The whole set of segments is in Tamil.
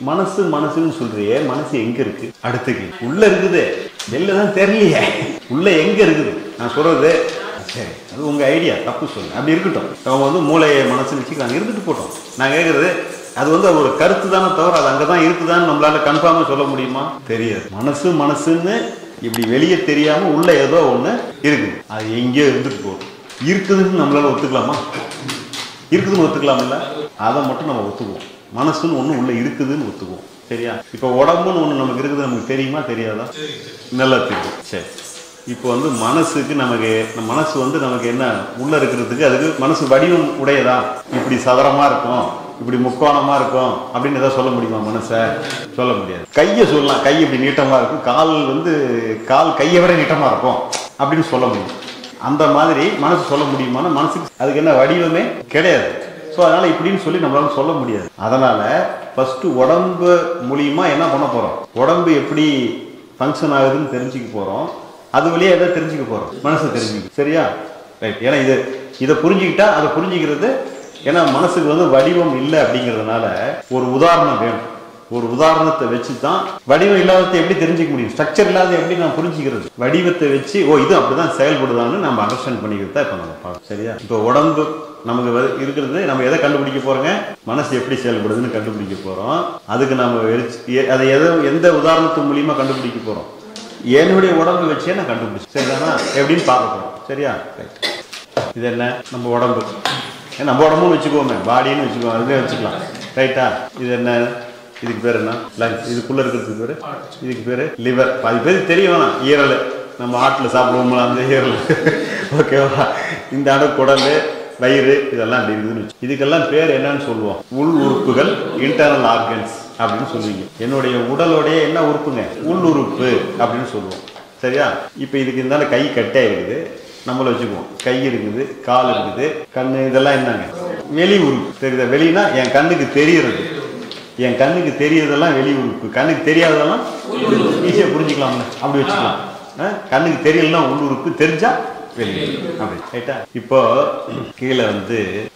மனசு மனசுன்னு சொல்றியே, மனசு எங்க இருக்கு? அடுத்துக்கு உள்ள இருக்குது, வெளிலதான் தெரியலையே. உள்ள எங்க இருக்குது நான் சொல்றது? சரி, அது உங்க ஐடியா, தப்பு சொல்லு, அப்படி இருக்கட்டும். அவங்க மூளையை மனசுன்னு வச்சுக்கலாம், இருந்துட்டு போட்டோம். நான் கேட்கறது அது ஒரு கருத்து தானே தவிர அது அங்கதான் இருக்குதான்னு நம்மளால கன்ஃபார்மா சொல்ல முடியுமா? தெரியாது. மனசு மனசுன்னு இப்படி வெளியே தெரியாம உள்ள ஏதோ ஒண்ணு இருக்குது, அது எங்கேயோ இருந்துட்டு போகுது. இருக்குதுன்னு நம்மளால ஒத்துக்கலாமா? இருக்குதுன்னு ஒத்துக்கலாம் இல்ல, அதை மட்டும் நம்ம ஒத்துக்குவோம். மனசுன்னு ஒண்ணு உள்ள இருக்குதுன்னு ஒத்துக்குவோம். சரியா? இப்ப உடம்புன்னு ஒண்ணு நமக்கு இருக்குது, நமக்கு தெரியுமா தெரியாதா? நல்லா தெரியும். சரி, இப்போ மனசுக்கு நமக்கு மனசு நமக்கு என்ன உள்ள இருக்கிறதுக்கு, அதுக்கு மனசு வடிவம் உடையதா? இப்படி சதுரமா இருக்கும், இப்படி முக்கோணமா இருக்கும் அப்படின்னு ஏதாவது சொல்ல முடியுமா? மனசை சொல்ல முடியாது. கையை சொல்லலாம், கை இப்படி நீட்டமா இருக்கும், கால் கையை விட நீட்டமா இருக்கும் அப்படின்னு சொல்ல முடியும். அந்த மாதிரி மனசு சொல்ல முடியுமானா மனசுக்கு அதுக்கு என்ன வடிவமே கிடையாது. ஸோ அதனால இப்படின்னு சொல்லி நம்மளால சொல்ல முடியாது. அதனால ஃபர்ஸ்ட் உடம்பு மூலியமா என்ன பண்ண போறோம்? உடம்பு எப்படி ஃபங்க்ஷன் ஆகுதுன்னு தெரிஞ்சுக்க போறோம். அது வழியா எதை தெரிஞ்சுக்க போறோம்? மனசை தெரிஞ்சுக்க. சரியா? ரைட். ஏன்னா இதை புரிஞ்சுக்கிட்டா அதை புரிஞ்சுக்கிறது. ஏன்னா மனசுக்கு வடிவம் இல்லை அப்படிங்கிறதுனால ஒரு உதாரணம் வேணும். ஒரு உதாரணத்தை வச்சு தான் வடிவம் இல்லாததை எப்படி தெரிஞ்சுக்க முடியும்? ஸ்ட்ரக்சர் இல்லாத எப்படி நான் புரிஞ்சுக்கிறது? வடிவத்தை வச்சு இது அப்படிதான் செயல்படுதான்னு நம்ம அண்டர்ஸ்டாண்ட் பண்ணிக்கிறது தான் இப்போ நம்ம பார்க்கணும். சரியா? இப்போ உடம்பு நமக்கு இருக்கிறது, நம்ம எதை கண்டுபிடிக்க போறோங்க? மனசு எப்படி செயல்படுதுன்னு கண்டுபிடிக்க போறோம். அதுக்கு நம்ம அதை எந்த உதாரணத்து மூலியமா கண்டுபிடிக்க போறோம்? என்னுடைய உடம்பு வச்சே நான் கண்டுபிடிச்சேன். சரிதானா? எப்படின்னு பார்க்க போறோம். சரியா? இது என்ன? நம்ம உடம்பு. நம்ம உடம்புன்னு வச்சுக்கோமே, பாடின்னு வச்சுக்கோங்க, அதுவே வச்சுக்கலாம். ரைட்டா? இது என்ன? இதுக்கு பேர் என்ன? லங்ஸ். இதுக்குள்ள இருக்கிறதுக்கு பேரு, இதுக்கு பேரு லிவர். அது பேருக்கு தெரிய வேணாம். ஈரல், நம்ம ஆட்டில் சாப்பிடுவோம்ல அந்த ஈரல். ஓகேவா? இந்த அணு குடல், வயிறு, இதெல்லாம் அப்படி இருக்குதுன்னு வச்சு இதுக்கெல்லாம் பேர் என்னன்னு சொல்லுவோம்? உள் உறுப்புகள், இன்டர்னல் ஆர்கன்ஸ் அப்படின்னு சொல்லுவீங்க. என்னுடைய உடலோடைய என்ன உறுப்புங்க? உள் உறுப்பு அப்படின்னு சொல்லுவோம். சரியா? இப்போ இதுக்கு இருந்தால கை கட்டே இருக்குது, நம்மள வச்சுக்குவோம். கை இருக்குது, கால் இருக்குது, கண்ணு, இதெல்லாம் என்னங்க? வெளி உறுப்பு. தெரியுதா? வெளினா என் கண்ணுக்கு தெரியுறது, என் கண்ணுக்கு தெரியறதெல்லாம் வெளி உறுப்பு. கண்ணுக்கு தெரியாததெல்லாம் ஈஸியா புரிஞ்சுக்கலாம்ல, அப்படி வச்சுக்கலாம். கண்ணுக்கு தெரியலன்னா உள் உறுப்பு, தெரிஞ்சா வெளி அப்படி. ரைட்டா? இப்போ கீழே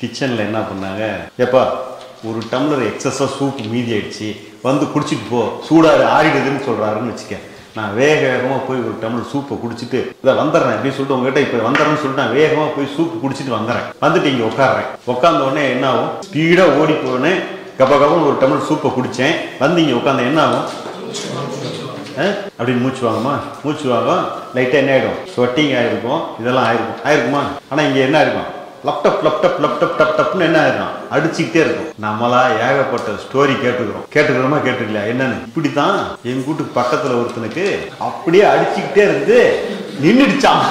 கிச்சன்ல என்ன பண்ணாங்க, எப்பா ஒரு டம்ளர் எக்ஸஸா சூப் மீதி ஆயிடுச்சு, குடிச்சிட்டு போ, சூடாரு ஆறிடுதுன்னு சொல்றாருன்னு வச்சுக்க. நான் வேகமா போய் ஒரு டம்ளர் சூப்பை குடிச்சிட்டு இதை வந்துடுறேன் அப்படின்னு சொல்லிட்டு உங்ககிட்ட இப்போ வந்துடுறேன்னு சொல்லிட்டு நான் வேகமா போய் சூப்பு குடிச்சிட்டு வந்துட்டு இங்க உட்காடுறேன். உட்கார்ந்த உடனே என்ன ஆகும்? ஸ்பீடா ஓடி போனேன், கப்பன்னு ஒரு டம்ளர் சூப்பை குடிச்சேன், இங்க உட்காந்து என்ன ஆகும்? அப்படின்னு மூச்சு வாங்குமா? மூச்சு வாங்கும். லைட்டா என்ன ஆயிடும்? ஸ்வெட்டிங் ஆயிருக்கும், இதெல்லாம் ஆயிருக்குமா? ஆனா இங்க என்ன இருக்கும்? லப்டப் லப்டப் லப்டப் டப் டப்னு என்ன ஆயிருக்கும்? அடிச்சுக்கிட்டே இருக்கும். நம்மளா ஏகப்பட்ட ஸ்டோரி கேட்டுக்கிறோமா கேட்டுக்கலையா? என்னன்னு இப்படித்தான் எங்க வீட்டுக்கு பக்கத்துல ஒருத்தனுக்கு அப்படியே அடிச்சுக்கிட்டே இருந்து நின்றுடுச்சான்.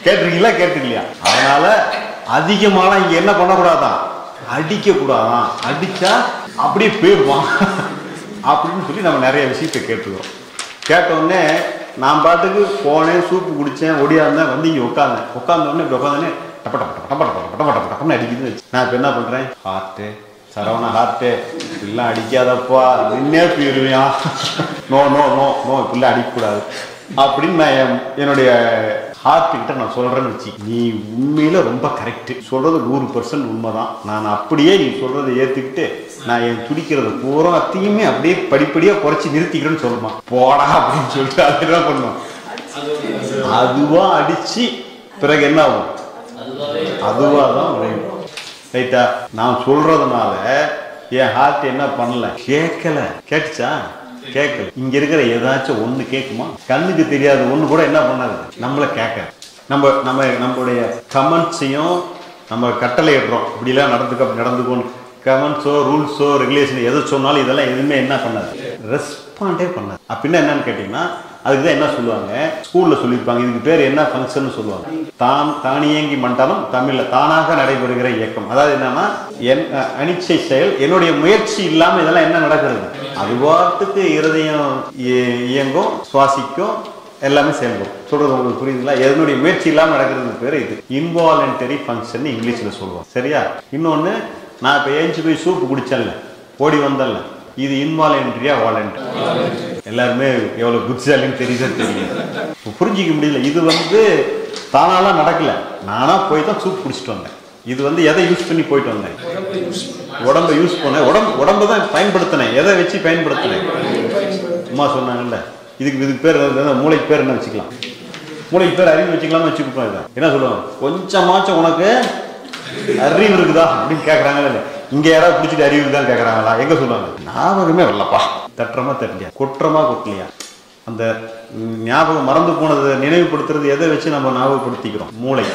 கேட்டிருக்கீங்களா? கேட்டுக்கலையா? அதனால அதிகமான இங்க என்ன பண்ணக்கூடாதான்? அடிக்க கூடாதான். அடிச்சா அப்படியே போயிடுவான் அப்படின்னு சொல்லி நம்ம நிறைய விஷயத்தை கேட்டுக்கிறோம். கேட்டோடனே நான் பாட்டுக்கு போனேன், சூப்பு குடிச்சேன், ஒடியாந்தேன், இங்க உட்கார்ந்த உடனே இப்படி உட்காந்தோடனே டப்ப டப்ப டப்ப டப்ப டப்ப டப்ப டப்ப டப்பன்னு அடிக்குதுன்னு வச்சு நான் இப்போ என்ன பண்றேன்? ஹார்ட்டு, சரவணா ஹார்ட்டு, இப்படிலாம் அடிக்காதப்பா, நின்னே போயிருவியா, நோ நோ நோ நோ, இப்படிலாம் அடிக்கக்கூடாது அப்படின்னு நான் என்னுடைய ஹார்ட் கிட்ட நான் சொல்றேன்னு வச்சு, நீ உண்மையில ரொம்ப கரெக்ட், சொல்றது 100% உண்மைதான், நான் அப்படியே நீ சொல்றதை ஏத்துக்கிட்டு நான் என் துடிக்கிறது பூரா அத்தையுமே அப்படியே படிப்படியா குறைச்சி நிறுத்திக்கிறேன்னு சொல்லுமா, போடா அப்படின்னு சொல்லிட்டு அது என்ன பண்ணுவோம்? அதுவா அடிச்சு பிறகு என்ன ஆகும்? அதுவாதான் விளையும். ரைட்டா? நான் சொல்றதுனால என் ஹார்ட் என்ன பண்ணல? கேட்கல. கேட்டுச்சா? கேட்கல. இங்க இருக்கிற ஏதாச்சும் ஒண்ணு கேட்குமா? கண்ணுக்கு தெரியாத ஒண்ணு கூட என்ன பண்ணாது? நம்மள கேட்க. நம்மளுடைய கமெண்ட்ஸையும் நம்ம கட்டளை இடுறோம், இப்படிலாம் நடந்துக்கோன்னு கமெண்ட்ஸோ ரூல்ஸோ ரெகுலேஷன் எதை சொன்னாலும் இதெல்லாம் எதுவுமே என்ன பண்ணாது? ரெஸ்பாண்டே பண்ணாது. அப்படின்னா என்னன்னு கேட்டீங்கன்னா அதுக்குதான் என்ன சொல்லுவாங்க, ஸ்கூல்ல சொல்லியிருப்பாங்க, இதுக்கு பேர் என்ன ஃபங்க்ஷன் சொல்லுவாங்க? தானியங்கி மண்டலம், தமிழ்ல தானாக நடைபெறுகிற இயக்கம். அதாவது என்னன்னா அனிச்சை செயல், என்னுடைய முயற்சி இல்லாம இதெல்லாம் என்ன நடக்கிறது? அது பாட்டுக்கு இருதயம் இயங்கும், சுவாசிக்கும், எல்லாமே செயல்படும். சொல்றது உங்களுக்கு புரியுதுங்களா? என்னுடைய முயற்சி இல்லாம நடக்கிறது பேரு இது இன்வாலண்டரி ஃபங்க்ஷன் இங்கிலீஷ்ல சொல்லுவோம். சரியா? இன்னொன்னு, நான் இப்ப ஏஞ்சி போய் சூப்பு குடிச்சேன்ல, ஓடி வந்தேன்ல, இது இன்வாலண்டரியா வாலண்டரி? எல்லாருமே எவ்வளவு புத்திசாலின்னு தெரியும். புரிஞ்சிக்க முடியல. இது தானாலாம் நடக்கல, நானா போய் தான் சூப் குடிச்சிட்டு வந்தேன். இது எதை யூஸ் பண்ணி போயிட்டு வந்தேன்? உடம்பை யூஸ் பண்ண உடம்பு தான் பயன்படுத்தினேன். எதை வச்சு பயன்படுத்தினேன்? அம்மா சொன்னாங்கல்ல, இதுக்கு பேர் மூளைக்கு பேர் என்ன வச்சுக்கலாம்? மூளைக்கு பேர் அறிவு வச்சுக்கலாம்னு வச்சுக்கிட்டோம். என்ன சொல்லுவாங்க? கொஞ்சமாச்சும் உனக்கு அறிவு இருக்குதா அப்படின்னு கேட்கறாங்க. இல்லை இங்க யாராவது பிடிச்சிட்டு அறிவு தான் கேட்கறாங்களா? எங்க சொல்லுவாங்க? ஞாபகமே வரலப்பா. தட்டுறமா தட்டலையா, கொட்டுறமா கொட்டலையா? அந்த ஞாபகம் மறந்து போனதை நினைவுபடுத்துறது எதை வச்சு நம்ம ஞாபகப்படுத்திக்கிறோம்? மூளை.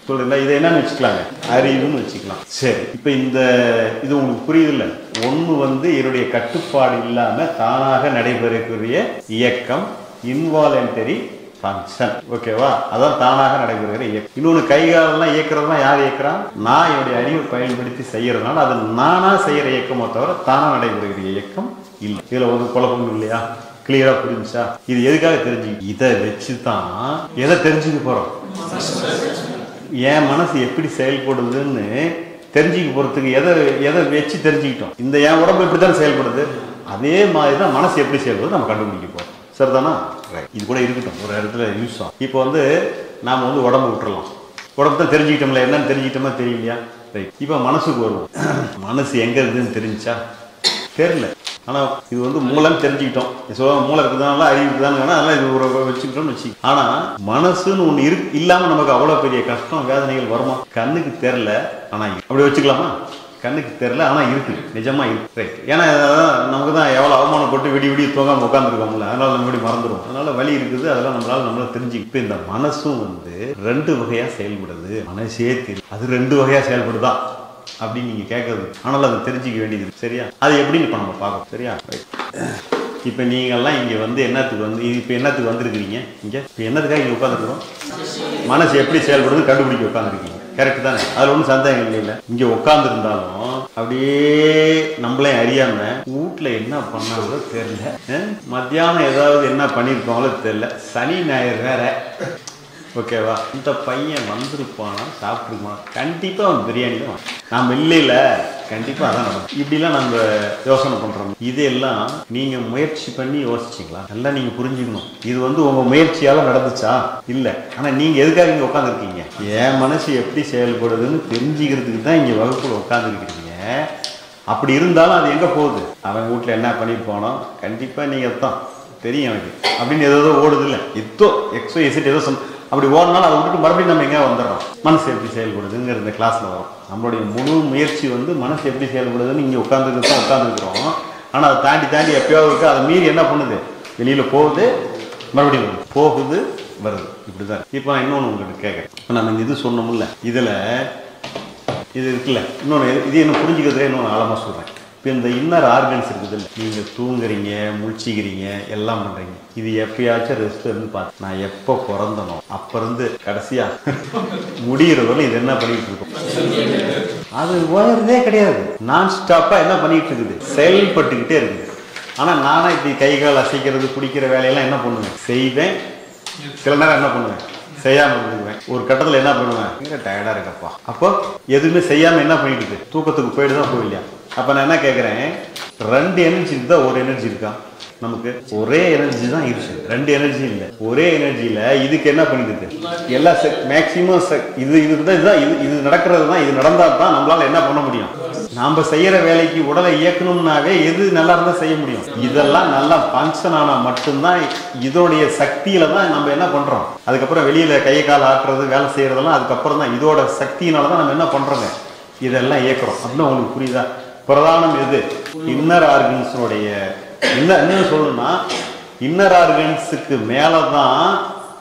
சொல்றீங்களா? இதை என்னன்னு வச்சுக்கலாங்க? அறிவுன்னு வச்சுக்கலாம். சரி, இப்ப இது உங்களுக்கு புரியுது இல்ல? ஒண்ணு என்னுடைய கட்டுப்பாடு இல்லாம தானாக நடைபெறக்கூடிய இயக்கம், இன்வாலண்டரி ஃபங்க்ஷன். ஓகேவா? அதான் தானாக நடைபெறுகிற இயக்கம். இன்னொன்று கைகாலெல்லாம் இயக்கிறதுலாம் யார் இயக்குறான்? நான் என்னுடைய அறிவை பயன்படுத்தி செய்யறதுனால அது நானா செய்யற இயக்கமோ தவிர தானா நடைபெறுகிற இயக்கம் இல்லை. இதுல ஒரு குழப்பம் இல்லையா? கிளியரா புரிஞ்சா? இது எதுக்காக தெரிஞ்சு? இதை வச்சுதான் எதை தெரிஞ்சுக்க போறோம்? என் மனசு எப்படி செயல்படுதுன்னு தெரிஞ்சுக்க போறதுக்கு எதை வச்சு தெரிஞ்சுக்கிட்டோம்? இந்த என் உடம்பு எப்படித்தான் செயல்படுது, அதே மாதிரிதான் மனசு எப்படி செயல்படுது நம்ம கண்டுபிடிக்க போறோம். சரிதானா? இது கூட இருக்கட்டும், ஒரு இடத்துல யூஸ் ஆகும். இப்போ நாம உடம்பு விட்டுறலாம். உடம்பு தான் தெரிஞ்சுக்கிட்டோம்ல, என்னன்னு தெரிஞ்சுக்கிட்டோமா தெரியலையா? ரைட். இப்போ மனசுக்கு வருவோம். மனசு எங்க இருக்குதுன்னு தெரிஞ்சா? தெரியல. ஆனா இது மூளைன்னு தெரிஞ்சுக்கிட்டோம். மூளை இருக்குதுனால அறிவு இருக்குதான்னு அதெல்லாம் இது ஒரு வச்சுக்கிட்டோம்னு வச்சு. ஆனா மனசுன்னு ஒண்ணு இல்லாம நமக்கு அவ்வளவு பெரிய கஷ்டம் வேதனைகள் வருமா? கண்ணுக்கு தெரியல, ஆனா அப்படி வச்சுக்கலாமா? கண்ணுக்கு தெரியல, ஆனா இருக்கு, நிஜமா இருக்கு. ரைட். ஏன்னா நமக்கு தான் எவ்வளவு அவமானப்பட்டு விடிய தூங்காம உட்காந்துருக்கோம்ல, அதனால நம்ம இப்படி மறந்துடும். அதனால வலி இருக்குது, அதெல்லாம் நம்மளால தெரிஞ்சு. இப்ப இந்த மனசும் ரெண்டு வகையா செயல்படுது. மனசே தெரியும் அது ரெண்டு வகையா செயல்படுதா அப்படின்னு நீங்க கேட்கறது. ஆனால் அதை தெரிஞ்சுக்க வேண்டியது. சரியா? அது எப்படின்னு இப்ப நம்ம பார்க்கணும். சரியா? இப்ப நீங்கெல்லாம் இங்க என்னத்துக்கு இப்ப என்னத்துக்கு வந்திருக்கிறீங்க? இங்க இப்ப என்னத்துக்காக இங்க உட்காந்துருக்கிறோம்? மனசு எப்படி செயல்படுறது கண்டுபிடிக்க உட்காந்துருக்கீங்க. கரெக்ட் தானே? அதுல ஒன்றும் சந்தேகம் இல்லை. இங்க உட்கார்ந்து இருந்தாலும் அப்படியே நம்மளே அறியாம வீட்டுல என்ன பண்ணாங்களோ தெரியல, மத்தியானம் ஏதாவது என்ன பண்ணிருக்காங்களோ தெரியல, சனி ஞாயிறு வேற. ஓகேவா? இந்த பையன் வந்திருப்பானா, சாப்பிட்டுருப்பானா, கண்டிப்பா அவன் பிரியாணி தான். நாம இல்லையில கண்டிப்பா அதான் நடக்கும். இப்படிலாம் நம்ம யோசனை பண்றோம். இதெல்லாம் நீங்க முயற்சி பண்ணி யோசிச்சிங்களா? நல்லா நீங்க புரிஞ்சுக்கணும். இது உங்க முயற்சியால நடந்துச்சா? இல்ல. ஆனா நீங்க எதுக்காக இங்க உட்காந்துருக்கீங்க? என் மனசு எப்படி செயல்படுதுன்னு தெரிஞ்சுக்கிறதுக்கு தான் இங்க வகுப்புல உட்காந்துருக்கீங்க. அப்படி இருந்தாலும் அது எங்க போகுது? அவன் வீட்டுல என்ன பண்ணிருப்பானோ கண்டிப்பா நீங்க தான் தெரியும் எனக்கு அப்படின்னு ஏதோ ஓடுது இல்ல, ஏதோ அப்படி ஓடினாலும் அதை விட்டுட்டு மறுபடியும் நம்ம எங்கே வந்துடுறோம்? மனசு எப்படி செயல்படுதுங்கிற இந்த கிளாஸ்ல வரும். நம்மளுடைய முழு முயற்சி மனசு எப்படி செயல்படுதுன்னு இங்கே உட்காந்துருக்கிறோம். ஆனால் அதை தாண்டி எப்பயாவது இருக்கு, அதை மீறி என்ன பண்ணுது? வெளியில போகுது, மறுபடியும் போகுது, வருது. இப்படிதான். இப்போ நான் இன்னொன்று உங்களுக்கு கேட்குறேன். இப்போ நம்ம இந்த இது சொன்னோம்ல, இதில் இது இருக்குல்ல, இன்னொன்று இது என்ன புரிஞ்சுக்கிறதுல இன்னொன்று ஆழமாக சொல்கிறேன். இப்போ இந்த இன்னர் ஆர்கன்ஸ் இருக்குது இல்லை, நீங்கள் தூங்குறீங்க, முழிச்சிக்கிறீங்க, எல்லாம் பண்ணுறீங்க. இது எப்பயாச்சும் ரெஸ்ட் இருந்து பார்த்து நான் எப்போ பிறந்தனோ அப்போ இருந்து கடைசியா முடிகிறவரை இது என்ன பண்ணிட்டு இருக்கோம்? அது ஓடுறதே கிடையாது. நான் ஸ்டாப்பா என்ன பண்ணிட்டு இருக்குது? செயல்பட்டுக்கிட்டே இருக்குது. ஆனா நானா இப்படி கை கால் அசைக்கிறது, குடிக்கிற வேலையெல்லாம் என்ன பண்ணுவேன்? செய்வேன். சில நேரம் என்ன பண்ணுவேன்? செய்யாம இருந்துக்குவேன். ஒரு கட்டத்தில் என்ன பண்ணுவேன்? டயர்டா இருக்கப்பா. அப்போ எதுவுமே செய்யாம என்ன பண்ணிட்டு தூக்கத்துக்கு போயிட்டு தான் போயில்லையா? அப்ப நான் என்ன கேட்கிறேன், ரெண்டு எனர்ஜி இருந்தா ஒரு எனர்ஜி இருக்கா? நமக்கு ஒரே எனர்ஜி தான் இருக்கு, ரெண்டு எனர்ஜி இல்லை. ஒரே எனர்ஜியில இதுக்கு என்ன பண்ணிடுது? எல்லா மேக்சிமம் இது நடக்கிறது தான். இது நடந்தா தான் நம்மளால என்ன பண்ண முடியும்? நாம செய்யற வேலைக்கு உடலை இயக்கணும்னாவே எது நல்லா இருந்தா செய்ய முடியும். இதெல்லாம் நல்லா ஃபங்க்ஷன் ஆனா மட்டும்தான், இதோடைய சக்தியில தான் நம்ம என்ன பண்றோம். அதுக்கப்புறம் வெளியில கையை கால் ஆட்டுறது, வேலை செய்யறதெல்லாம் அதுக்கப்புறம் தான். இதோட சக்தியினாலதான் நம்ம என்ன பண்றோங்க, இதெல்லாம் இயக்குறோம். அப்படின்னு உங்களுக்கு புரியுதா? பிரதானம் எது? இன்னர் ஆர்கன்ஸுடைய என்ன சொல்லணும்னா, இன்னர் ஆர்கன்ஸுக்கு மேலதான்,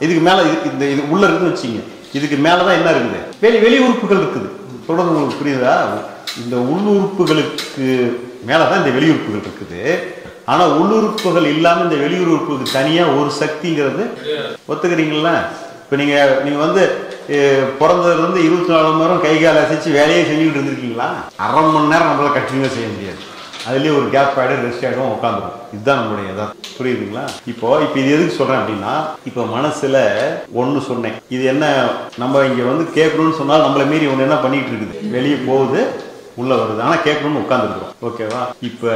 இதுக்கு மேல இது உள்ள இருக்குன்னு வச்சுங்க. இதுக்கு மேலதான் என்ன இருக்குது? வெளி உறுப்புகள் இருக்குது. சொல்றது உங்களுக்கு புரியுதா? இந்த உள்ளுறுப்புகளுக்கு மேலதான் இந்த வெளியுறுப்புகள் இருக்குது. ஆனா உள்ளுறுப்புகள் இல்லாம இந்த வெளியுறுப்புக்கு தனியா ஒரு சக்திங்கிறது ஒத்துக்கிறீங்களா? இப்ப நீங்க பிறந்ததுல இருந்து 24 மணி நேரம் கை கால் அசைச்சு வேலையே செஞ்சுக்கிட்டு இருந்திருக்கீங்களா? அரை மணி நேரம் நம்மளால கண்டினியூ செய்ய முடியாது. அதுலயே ஒரு கேப் ஆயிடும், ரெஸ்ட் ஆயிடும், உட்காந்துடும். இதுதான் நம்மளுடைய எதாவது. புரியுதுங்களா? இப்போ இது எதுக்கு சொல்றேன் அப்படின்னா, இப்போ மனசுல ஒண்ணு சொன்னேன். இது என்ன, நம்ம இங்க கேட்கணும்னு சொன்னால் நம்மள மீறி ஒண்ணு என்ன பண்ணிட்டு இருக்குது? வெளியே போகுது, உள்ள வருது. ஆனா கேட்கணும்னு உட்காந்துருக்கிறோம். ஓகேவா? இப்ப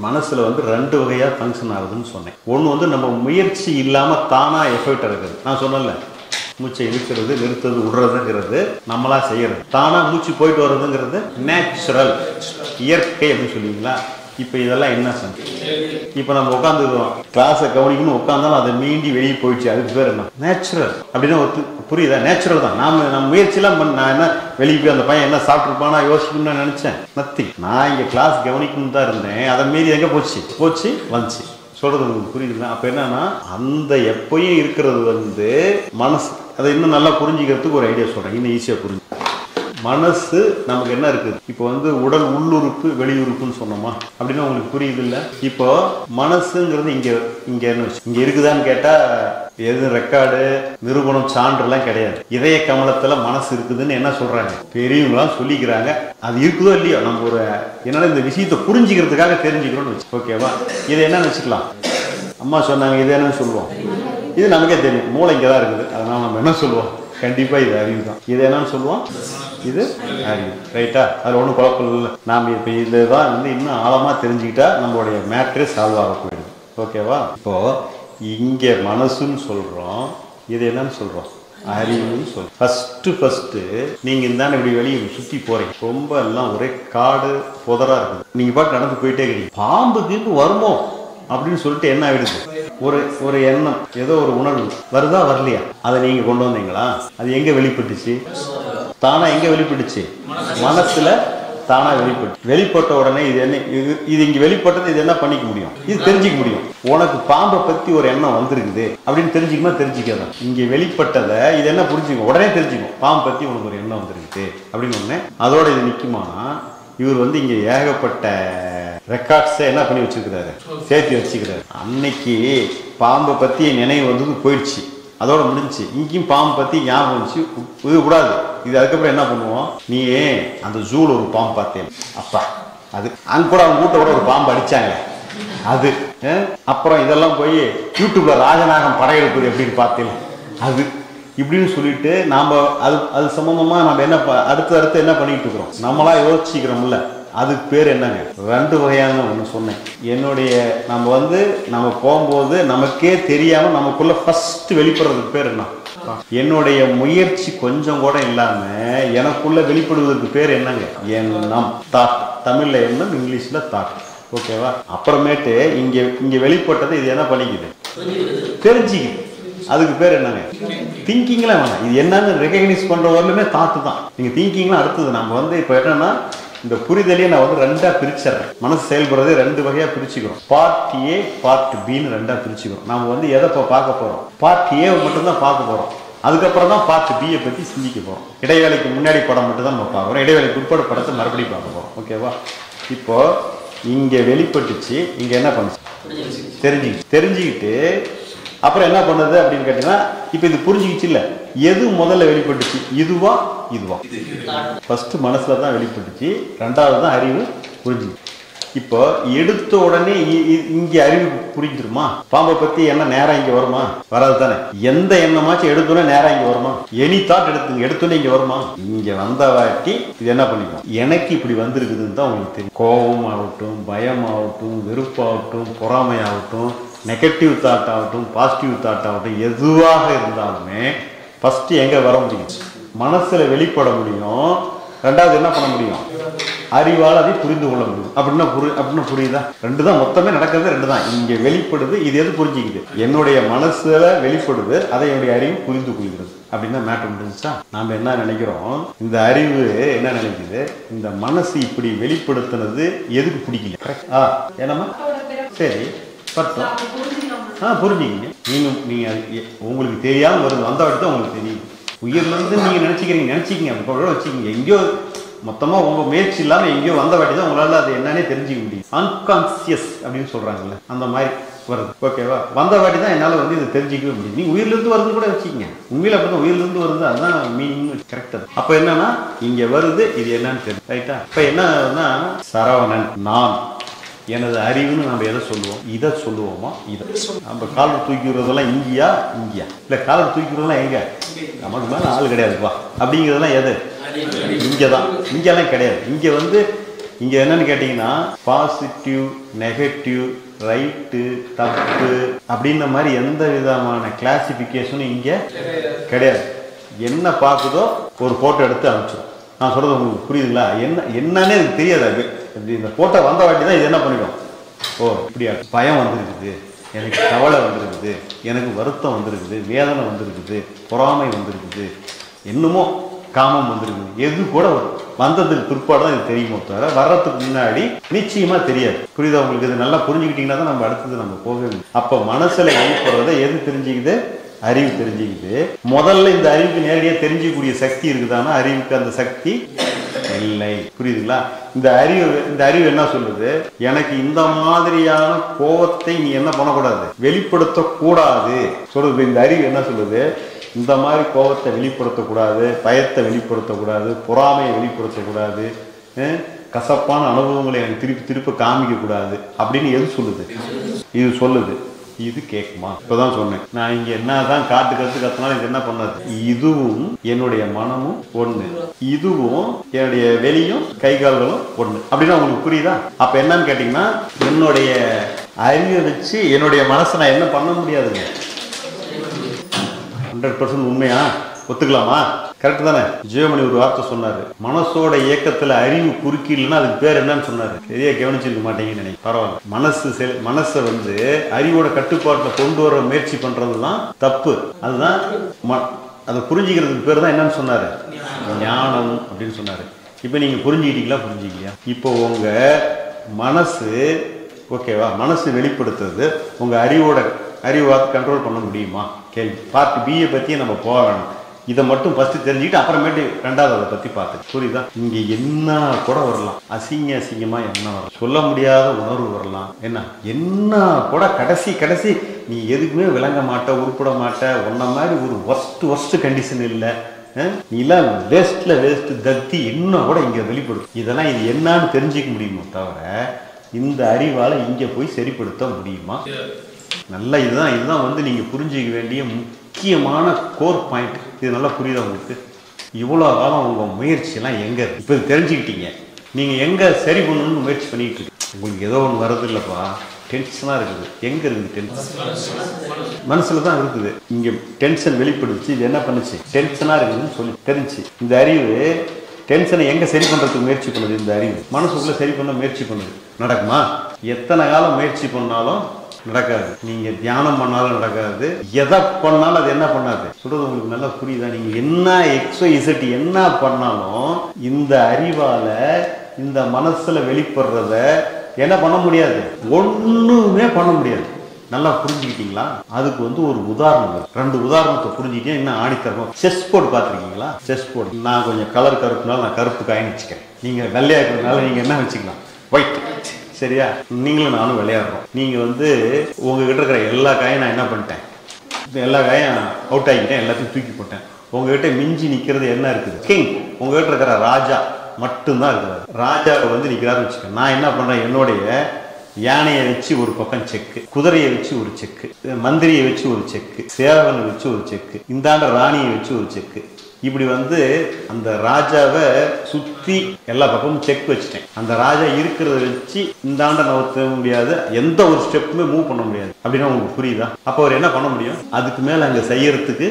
மனசுல ரெண்டு வகையா ஃபங்க்ஷன் ஆகுதுன்னு சொன்னேன். ஒண்ணு நம்ம முயற்சி இல்லாம தானா எஃபெக்ட் இருக்குது. நான் சொன்னேன்ல, மூச்சை இழுக்கிறது, நிறுத்துறது, விடுறதுங்கிறது நம்மளா செய்யறது. தானா மூச்சு போயிட்டு வர்றதுங்கிறது நேச்சுரல், இயற்கை அப்படின்னு சொல்லுவீங்களா? இப்போ இதெல்லாம் என்ன சொன்ன? இப்போ நம்ம உட்காந்துருக்கோம், கிளாஸை கவனிக்கணும் உட்காந்தாலும் அதை மீண்டி வெளியே போயிடுச்சு, அதுக்கு பேர் என்ன? நேச்சுரல். அப்படின்னா புரியுதா? நேச்சுரல் தான். நம்ம முயற்சியெல்லாம் நான் என்ன வெளியே போய் அந்த பையன் என்ன சாப்பிட்ருப்பானா யோசிக்கணும்னு நினைச்சேன்? நத்திங். நான் இங்கே கிளாஸ் கவனிக்கணும் தான் இருந்தேன். அதை மீறி எங்கே போச்சு வந்துச்சு. சொல்றது உங்களுக்கு புரியுதுங்களா? அப்போ என்னன்னா, அந்த எப்பயும் இருக்கிறது மனசு. அதை இன்னும் நல்லா புரிஞ்சுக்கிறதுக்கு ஒரு ஐடியா சொல்றேன், இன்னும் ஈஸியாக புரிஞ்சு. மனசு நமக்கு என்ன இருக்குது? இப்போ உடல் உள்ளுறுப்பு வெளியுறுப்புன்னு சொன்னோமா? அப்படின்னா உங்களுக்கு புரியுது இல்ல? இப்போ மனசுங்கிறது இங்க இருக்குதான்னு கேட்டா எது ரெக்கார்டு, நிரூபணம், சான்றுலாம் கிடையாது. இதய கமலத்துல மனசு இருக்குதுன்னு என்ன சொல்றாங்க? பெரியவங்களாம் சொல்லிக்கிறாங்க. அது இருக்குதோ இல்லையோ, நம்ம ஒரு என்னால இந்த விஷயத்தை புரிஞ்சுக்கிறதுக்காக தெரிஞ்சுக்கிறோம்னு வச்சு, ஓகேவா? இதை என்னன்னு வச்சுக்கலாம்? அம்மா சொன்னாங்க, இது என்னன்னு சொல்லுவோம். இது நமக்கே தெரியும், மூளை இங்கே தான் இருக்குது. அதனால நம்ம என்ன சொல்லுவோம்? கண்டிப்பா இது அறிவு தான். இது என்னன்னு சொல்லுவோம்? இது அறிவு. ரைட்டா? அது ஒன்றும் குழப்பம் இல்லை. நாம் இப்போ இதுதான் இன்னும் ஆழமாக தெரிஞ்சுக்கிட்டா நம்மளுடைய மேட்ரே சால்வ் ஆக போயிடுது. ஓகேவா? இப்போ இங்கே மனசுன்னு சொல்கிறோம், இது என்னன்னு சொல்கிறோம்? அறிவுன்னு சொல்கிறோம். ஃபஸ்ட்டு நீங்கள் இந்தாண்ட இப்படி வெளியே சுற்றி போகிறீங்க, ரொம்ப எல்லாம் ஒரே காடு புதராக இருக்குது. நீங்கள் பாட்டு நடந்து போயிட்டே இருக்கீங்க, பாம்புக்கு வருமோ அப்படின்னு சொல்லிட்டு என்ன ஆயிடுது? ஒரு எண்ணம், ஏதோ ஒரு உணர்வு வருதா வரலையா? அதை நீங்க கொண்டு வந்தீங்களா? அது எங்க வெளிப்பட்டுச்சு? தானா எங்க வெளிப்பட்டுச்சு? மனசுல தானா வெளிப்பட்ட உடனே இது என்ன? இது இங்க வெளிப்பட்டது, இது என்ன பண்ணிக்க முடியும்? இது தெரிஞ்சுக்க முடியும். உனக்கு பாம்பை பத்தி ஒரு எண்ணம் வந்திருக்குது அப்படின்னு தெரிஞ்சுக்கணும், தெரிஞ்சுக்காதான். இங்க வெளிப்பட்டதை இது என்ன புரிஞ்சுக்கும், உடனே தெரிஞ்சுக்கும். பாம்பை பத்தி உனக்கு ஒரு எண்ணம் வந்திருக்குது அப்படின்னு ஒண்ணு. அதோட இது நிக்குமா? இவர் இங்க ஏகப்பட்ட ரெக்கார்ட்ஸை என்ன பண்ணி வச்சிருக்கிறாரு? சேர்த்து வச்சுக்கிறாரு. அன்னைக்கு பாம்பை பத்தி நினைவு வந்தது போயிடுச்சு, அதோட முடிஞ்சு. இங்கேயும் பாம்பை பத்தி ஞாபகம் வந்துச்சு, இது கூடாது. இது அதுக்கப்புறம் என்ன பண்ணுவோம்? நீ அந்த ஜூல ஒரு பாம்பு பார்த்தேன், அப்பா அது அங்க கூட அவங்க வீட்டை கூட ஒரு பாம்பு அடிச்சாங்க, அது. அப்புறம் இதெல்லாம் போய் யூடியூப்ல ராஜநாகம் படையெடுப்பது எப்படின்னு பார்த்தேன், அது. இப்படின்னு சொல்லிட்டு நாம அது சம்பந்தமா நம்ம என்ன அடுத்து என்ன பண்ணிட்டு இருக்கிறோம்? நம்மளா யோசிச்சுக்கிறோம்ல, அதுக்கு பேர் என்னங்க? 2 வகையான ஒன்று சொன்னேன். நம்ம போகும்போது நமக்கே தெரியாம நமக்குள்ள ஃபர்ஸ்ட் வெளிப்படுறதுக்கு பேர் என்ன? என்னுடைய முயற்சி கொஞ்சம் கூட இல்லாம எனக்குள்ள வெளிப்படுவதற்கு பேர் என்னங்க? எண்ணம், தாட். தமிழ்ல எண்ணம், இங்கிலீஷ்ல தாட். ஓகேவா? அப்புறமேட்டு இங்க வெளிப்பட்டது இது என்ன பண்ணிக்குது? தெரிஞ்சுக்குது. அதுக்கு பேர் என்னங்க? திங்கிங்லாம் வேணாம். இது என்னன்னு ரெகக்னைஸ் பண்ற வரலுமே தாட்டு தான். நீங்க திங்கிங்லாம் அடுத்தது. நம்ம இப்ப என்னன்னா, இந்த புரிதலையே நான் 2ஆ பிரிச்சிடறேன். மனசு செயல்படுறதே 2 வகையா பிரிச்சுக்கிறோம். பார்ட் ஏ, பார்ட் பின்னு 2ஆ பிரிச்சுக்கிறோம். நம்ம எதை பார்க்க போறோம்? பார்ட் ஏ மட்டும் தான் பார்க்க போறோம். அதுக்கப்புறம் தான் பார்ட் பியை பத்தி சிந்திக்க போறோம். இடைவேளைக்கு முன்னாடி படம் மட்டும் தான் நம்ம பார்க்குறோம். இடைவேளைக்கு உட்பட படத்தை மறுபடியும் பார்க்க போறோம். ஓகேவா? இப்போ இங்க வெளிப்பட்டுச்சு, இங்க என்ன பண்ணுச்சு? தெரிஞ்சுக்கிட்டு அப்புறம் என்ன பண்ணுது அப்படின்னு கேட்டீங்கன்னா, இப்ப இது புரிஞ்சுக்கிச்சு இல்ல? எது முதல்ல வெளிப்பட்டுச்சு? இதுவா? ஃபர்ஸ்ட் மனசுல தான் வெளிப்பட்டுச்சு, 2வது தான் அறிவு புரிஞ்சுச்சு. இப்போ எடுத்த உடனே இங்க அறிவு புரிஞ்சிருமா? பாம்பை பத்தி என்ன நேரம் இங்க வருமா? வராது தானே. எந்த எண்ணமாச்சும் எடுத்தோடனே நேரம் இங்க வருமா? எனி தாட் எடுத்தோடனே இங்க வருமா? இங்க வந்த வாட்டி இது என்ன பண்ணிக்கும்? எனக்கு இப்படி வந்திருக்குதுன்னு தான் உங்களுக்கு தெரியும். கோபம் ஆகட்டும், பயம் ஆகட்டும், வெறுப்பாகட்டும், பொறாமை ஆகட்டும், நெகட்டிவ் தாட் ஆகட்டும், பாசிட்டிவ் தாட் ஆகட்டும், எதுவாக இருந்தாலுமே ஃபர்ஸ்ட் எங்க வர முடியும்? மனசுல வெளிப்பட முடியும். 2வது என்ன பண்ண முடியும்? அறிவால் அதை புரிந்து கொள்ள முடியும். அப்படின்னா புரியுதா? 2 தான் மொத்தமே நடக்கிறது. 2 தான் இங்க வெளிப்படுது. இது எது புரிஞ்சுக்குது? என்னுடைய மனசுல வெளிப்படுது, அதை என்னுடைய அறிவு புரிந்து கொள்கிறது. அப்படின்னா மேட்டர் முடிஞ்சுச்சா? நாம என்ன நினைக்கிறோம்? இந்த அறிவு என்ன நினைக்குது? இந்த மனசு இப்படி வெளிப்படுத்தினது எதுக்கு பிடிக்கல? என்னமா? சரி, புரிஞ்சுக்கிங்க. நீங்க உங்களுக்கு தெரியாம வருது, வந்த வாட்டி தான் உங்களுக்கு தெரியும். உயிர்ல இருந்து நீங்க நினைச்சிக்கிங்க அப்படி வச்சுக்கிங்க. எங்கேயோ மொத்தமா உங்க முயற்சி இல்லாம எங்கேயோ வந்த வாட்டி தான் உங்களால அது என்னன்னே தெரிஞ்சுக்க முடியும். அன்கான்சியஸ் அப்படின்னு சொல்றாங்கல்ல, அந்த மாதிரி வருது. ஓகேவா? வந்த வாட்டி தான் என்னால இதை தெரிஞ்சிக்கவே முடியும். நீங்க உயிர்ல இருந்து வருது கூட வச்சுக்கிங்க. உண்மையில அப்படிதான் உயிர்ல இருந்து வருது, அதுதான் மீனிங். கரெக்டா? அப்ப என்னன்னா இங்க வருது, இது என்னன்னு தெரியும். ரைட்டா? இப்ப என்னன்னா, சரவணன், நான், எனது அறிவுன்னு நம்ம எதை சொல்லுவோம்? இதை சொல்லுவோமா? இதை நம்ம காலர் தூக்கிடுறதெல்லாம் இங்கேயா இல்ல காலர் தூக்கிடுறதெல்லாம் எங்க? நமக்கு மேல ஆள் கிடையாதுப்பா அப்படிங்கிறதெல்லாம் எது? இங்கதான். இங்கெல்லாம் கிடையாது. இங்க இங்க என்னன்னு கேட்டீங்கன்னா பாசிட்டிவ், நெகட்டிவ், ரைட்டு, தப்பு அப்படின்ற மாதிரி எந்த விதமான கிளாசிபிகேஷனும் இங்க கிடையாது. என்ன பார்க்குதோ ஒரு போட்டோ எடுத்து அனுப்பிச்சிடும். நான் சொல்றது உங்களுக்கு புரியுதுங்களா? என்னன்னே எனக்கு தெரியாது. இந்த போட்டோ வந்த வாட்டி தான் இது என்ன பண்ணிடும், ஓ இப்படியா பயம் வந்துருக்குது, எனக்கு கவலை வந்திருக்குது, எனக்கு வருத்தம் வந்திருக்குது, வேதனை வந்திருக்குது, பொறாமை வந்திருக்குது, என்னமோ காமம் வந்திருக்குது, எது கூட வந்ததுக்கு பிற்பாடு தான் இது தெரியுமோ தவிர வர்றதுக்கு முன்னாடி நிச்சயமா தெரியாது. புரியுதா உங்களுக்கு? இது நல்லா புரிஞ்சுக்கிட்டீங்கன்னா தான் நம்ம அடுத்தது நம்ம போகவே. அப்ப மனசுல ஏற்படுறத எது தெரிஞ்சுக்குது? அறிவு தெரிஞ்சுக்குது. முதல்ல இந்த அறிவுக்கு நேரடியாக தெரிஞ்சிக்கக்கூடிய சக்தி இருக்குதானா? அறிவுக்கு அந்த சக்தி இல்லை. புரியுதுங்களா? இந்த அறிவு என்ன சொல்லுது? எனக்கு இந்த மாதிரியான கோபத்தை நீ என்ன பண்ணக்கூடாது, வெளிப்படுத்தக்கூடாது சொல்றது. இந்த அறிவு என்ன சொல்லுது? இந்த மாதிரி கோபத்தை வெளிப்படுத்தக்கூடாது, பயத்தை வெளிப்படுத்தக்கூடாது, பொறாமையை வெளிப்படுத்தக்கூடாது, கசப்பான அனுபவங்களை எனக்கு திருப்ப காமிக்க கூடாது அப்படின்னு எது சொல்லுது? இது சொல்லுது. இது கேட்குமா? இப்பதான் சொன்னேன். நான் இங்க என்னதான் காட்டு கத்துனாலும் இது என்ன பண்ணாது. இதுவும் என்னுடைய மனமும் ஒண்ணு, இதுவும் என்னுடைய வெளியும் கை கால்களும் ஒண்ணு அப்படின்னா உங்களுக்கு புரியுதா? அப்ப என்னன்னு கேட்டீங்கன்னா, என்னுடைய அறிவை வச்சு என்னுடைய மனசை நான் என்ன பண்ண முடியாதுங்க. 100% உண்மையா? ஒத்துக்கலாமா? கரெக்ட் தானே? ஜீவமணி ஒரு வார்த்தை சொன்னாரு, மனசோட இயக்கத்துல அறிவு குறுக்கில்லைன்னா அதுக்கு பேர் என்னன்னு சொன்னாரு. சரியா கவனிச்சிருக்க மாட்டேங்கன்னு நினைக்கிறேன். பரவாயில்ல. மனசை அறிவோட கட்டுப்பாட்டுல கொண்டு வர முயற்சி பண்றதுதான் தப்பு. அதுதான் அதை புரிஞ்சுக்கிறதுக்கு பேர் தான் என்னன்னு சொன்னாரு, ஞானம் அப்படின்னு சொன்னாரு. இப்ப நீங்க புரிஞ்சுக்கிட்டீங்களா? புரிஞ்சுக்கலையா? இப்போ உங்க மனசு ஓகேவா, மனசு வெளிப்படுத்துறது உங்க அறிவை கண்ட்ரோல் பண்ண முடியுமா? கேள்வி. பார்ட் பியை பத்தியே நம்ம போக வேணும். இதை மட்டும் ஃபர்ஸ்ட் தெரிஞ்சுக்கிட்டு அப்புறமேட்டு ரெண்டாவது அதை பத்தி பார்த்து. புரியுதா? இங்க என்ன கூட வரலாம், அசிங்கமா என்ன வரலாம், சொல்ல முடியாத உணர்வு வரலாம், என்ன கூட கடைசி நீ எதுக்குமே விளங்க மாட்ட, உருப்பட மாட்ட, உன்ன மாதிரி ஒரு ஒர்ஸ்ட் கண்டிஷன் இல்லை, நீ எல்லாம் வேஸ்ட் தத்தி இன்னும் கூட இங்க வெளிப்படும். இதெல்லாம் இது என்னன்னு தெரிஞ்சுக்க முடியுமோ தவிர இந்த அறிவால இங்க போய் சரிப்படுத்த முடியுமா? நல்லா இதுதான் நீங்க புரிஞ்சுக்க வேண்டிய முக்கியமான கோர் பாயிண்ட். இது நல்லா புரியுதா உங்களுக்கு? இவ்வளவு காலம் உங்க முயற்சி எல்லாம் எங்க இருக்கு? இப்ப தெரிஞ்சுக்கிட்டீங்க. நீங்க எங்க சரி பண்ணணும்னு முயற்சி பண்ணிட்டு இருக்கு. உங்களுக்கு ஏதோ ஒண்ணு வருது இல்லப்பா, டென்ஷனா இருக்குது. எங்க இருக்குது டென்ஷன்? மனசுல தான் இருக்குது. இங்க டென்ஷன் வெளிப்படுச்சு. இது என்ன பண்ணுச்சு? டென்ஷனா இருக்குதுன்னு சொல்லி தெரிஞ்சு இந்த அறிவு டென்ஷனை எங்க சரி பண்றதுக்கு முயற்சி பண்ணுது? இந்த அறிவு மனசுக்குள்ள சரி பண்ண முயற்சி பண்ணுது. நடக்குமா? எத்தனை காலம் முயற்சி பண்ணாலும் நடக்காது. நீங்க தியானம் பண்ணாலும் நடக்காது. எதை பண்ணாலும் அது என்ன பண்ணாது. சொல்றது உங்களுக்கு நல்லா புரியுதா? நீங்க என்ன XYZ என்ன பண்ணாலும் இந்த அறிவால இந்த மனசுல வெளிப்படுறத என்ன பண்ண முடியாது, ஒண்ணுமே பண்ண முடியாது. நல்லா புரிஞ்சுக்கிட்டீங்களா? அதுக்கு ஒரு உதாரணம், 2 உதாரணத்தை புரிஞ்சுக்கிட்டே இன்னும் ஆணித்தரமா. செஸ் போர்டு பார்த்துருக்கீங்களா? Chess board. நான் கொஞ்சம் கலர் கருப்புனால நான் கருப்பு காயின் வச்சுக்கிறேன். நீங்க வெள்ளையா இருக்கிறதுனால நீங்க என்ன வச்சுக்கலாம், ஒயிட். சரியா? நீங்களும் நானும் விளையாடுறோம். நீங்க உங்ககிட்ட இருக்கிற எல்லா காயும் நான் என்ன பண்ணிட்டேன், எல்லா காயும் அவுட் ஆகிக்கிட்டேன், எல்லாத்தையும் தூக்கி போட்டேன். உங்ககிட்ட மிஞ்சி நிக்கிறது என்ன இருக்குது? கிங். உங்ககிட்ட இருக்கிற ராஜா மட்டும்தான் இருக்கிறாரு. ராஜாவை நிக்கிறாரு வச்சுக்க. நான் என்ன பண்றேன், என்னுடைய யானையை வச்சு ஒரு பக்கம் செக்கு, குதிரையை வச்சு ஒரு செக்கு, மந்திரியை வச்சு ஒரு செக்கு, சேவகனை வச்சு ஒரு செக்கு, இந்தாண்ட ராணியை வச்சு ஒரு செக்கு. இப்படி அந்த ராஜாவை சுத்தி எல்லா பக்கமும் செக் வச்சுட்டேன். அந்த ராஜா இருக்கிறத வச்சு இந்தாண்ட நகர்த்த முடியாது, எந்த ஒரு ஸ்டெப்புமே மூவ் பண்ண முடியாது. அப்படின்னா உங்களுக்கு புரியுதா? அப்ப அவர் என்ன பண்ண முடியும்? அதுக்கு மேல அங்க செய்யறதுக்கு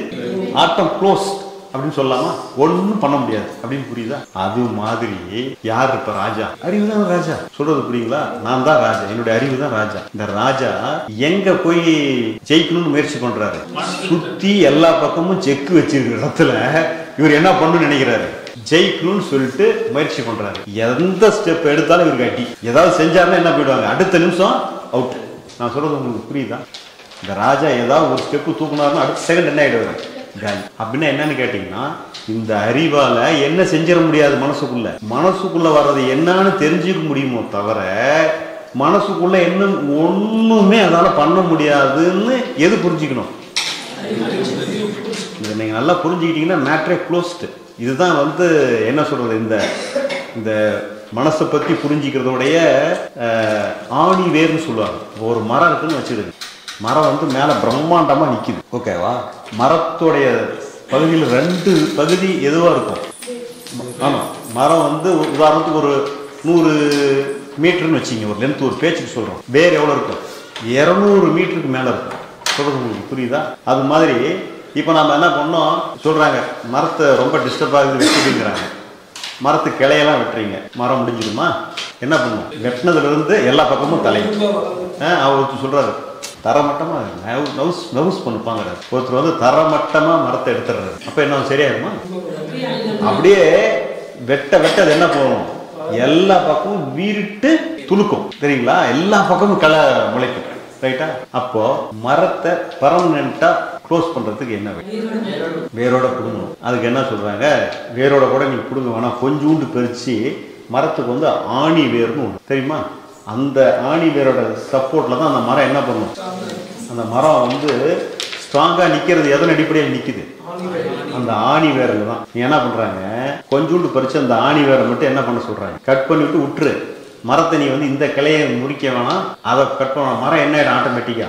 ஆட்டம் க்ளோஸ் அப்படின்னு சொல்லலாமா? ஒன்னும் பண்ண முடியாது அப்படின்னு புரியுதா? அது மாதிரி யார் இப்ப ராஜா? அறிவு தான் ராஜா. சொல்றது புரியுங்களா? நான் தான் ராஜா, என்னுடைய அறிவு தான் ராஜா. இந்த ராஜா எங்க போய் ஜெயிக்கணும்னு முயற்சி பண்றாரு? சுத்தி எல்லா பக்கமும் செக்கு வச்சிருக்கிற இடத்துல இவர் என்ன பண்ணணும்னு நினைக்கிறாரு? ஜெயிக்கணும்னு சொல்லிட்டு முயற்சி பண்றாரு. எந்த ஸ்டெப் எடுத்தாலும் இவருக்கு அடி. ஏதாவது செஞ்சாருன்னா என்ன போயிடுவாங்க, அடுத்த நிமிஷம் அவுட். நான் சொல்றது உங்களுக்கு புரியுதா? இந்த ராஜா ஏதாவது ஒரு ஸ்டெப்பு தூக்குனாருன்னா அடுத்த செகண்ட் என்ன ஆயிடுவாரு, காலி. அப்படின்னா என்னன்னு கேட்டீங்கன்னா, இந்த அறிவால என்ன செஞ்சிட முடியாது. மனசுக்குள்ள வர்றது என்னன்னு தெரிஞ்சுக்க முடியுமோ தவிர மனசுக்குள்ள என்ன ஒண்ணுமே அதால பண்ண முடியாதுன்னு எது புரிஞ்சுக்கணும்? இதை நீங்க நல்லா புரிஞ்சுக்கிட்டீங்கன்னா மேட்ரே க்ளோஸ்டு. இதுதான் என்ன சொல்றது, இந்த மனசை பத்தி புரிஞ்சுக்கிறதோடைய ஆணி வேர்னு சொல்லுவாங்க. ஒரு மரம் இருக்குன்னு வச்சிருக்கு. மரம் மேல பிரம்மாண்டமா நிக்குது. ஓகேவா? மரத்தோடைய பகுதியில் 2 பகுதி எதுவா இருக்கும்? ஆமா, மரம் உதாரணத்துக்கு ஒரு 100 மீட்டர்னு வச்சிங்க, ஒரு லென்த் ஒரு பேச்சுக்கு சொல்கிறோம். வேர் எவ்வளோ இருக்கும்? 200 மீட்டருக்கு மேலே இருக்கும். சொல்கிறது உங்களுக்கு புரியுதா? அது மாதிரி இப்போ நம்ம என்ன பண்ணோம் சொல்கிறாங்க, மரத்தை ரொம்ப டிஸ்டர்ப் ஆகுது வெட்டிடுங்கிறாங்க. மரத்து கிளையெல்லாம் வெட்டுறீங்க, மரம் முடிஞ்சிடுமா? என்ன பண்ணும்? வெட்டினதுலேருந்து எல்லா பக்கமும் தலையும். அவர் சொல்கிறாரு தரமட்டமாக நவுஸ் பண்ணுப்பாங்க. ஒருத்தர் வந்து தரமட்டமாக மரத்தை எடுத்துடுறாரு. அப்போ என்ன சரியாயிருமா? அப்படியே வெட்ட வெட்ட அது என்ன போகணும்? எல்லா பக்கமும் வீரிட்டு துளுக்கும். தெரியுங்களா? எல்லா பக்கமும் களை முளைக்கும். ரைட்டா? அப்போ மரத்தை பர்மனெண்டா க்ளோஸ் பண்றதுக்கு என்ன வேணும்? வேரோட பிடுங்கணும். அதுக்கு என்ன சொல்றாங்க? வேரோட கூட நீங்க பிடுங்க வேணாம், கொஞ்சோண்டு பறிச்சு மரத்துக்கு வந்து ஆணி வேர்னு ஒன்று தெரியுமா? அந்த ஆணி வேரோட சப்போர்ட்ல தான் அந்த மரம் என்ன பண்ணும்? அந்த மரம் வந்து ஸ்ட்ராங்கா நிக்கிறது எதன் அடிப்படையில் நிக்குது? அந்த ஆணி வேரில் தான். நீ என்ன பண்றாங்க, கொஞ்சோண்டு பறிச்சு அந்த ஆணி வேரை மட்டும் என்ன பண்ண சொல்றாங்க? கட் பண்ணிவிட்டு விட்டுரு. மரத்தை நீ வந்து இந்த கிளையை முடிக்க வேணாம், அதை கட் பண்ண. மரம் என்ன ஆயிடும்? ஆட்டோமேட்டிக்கா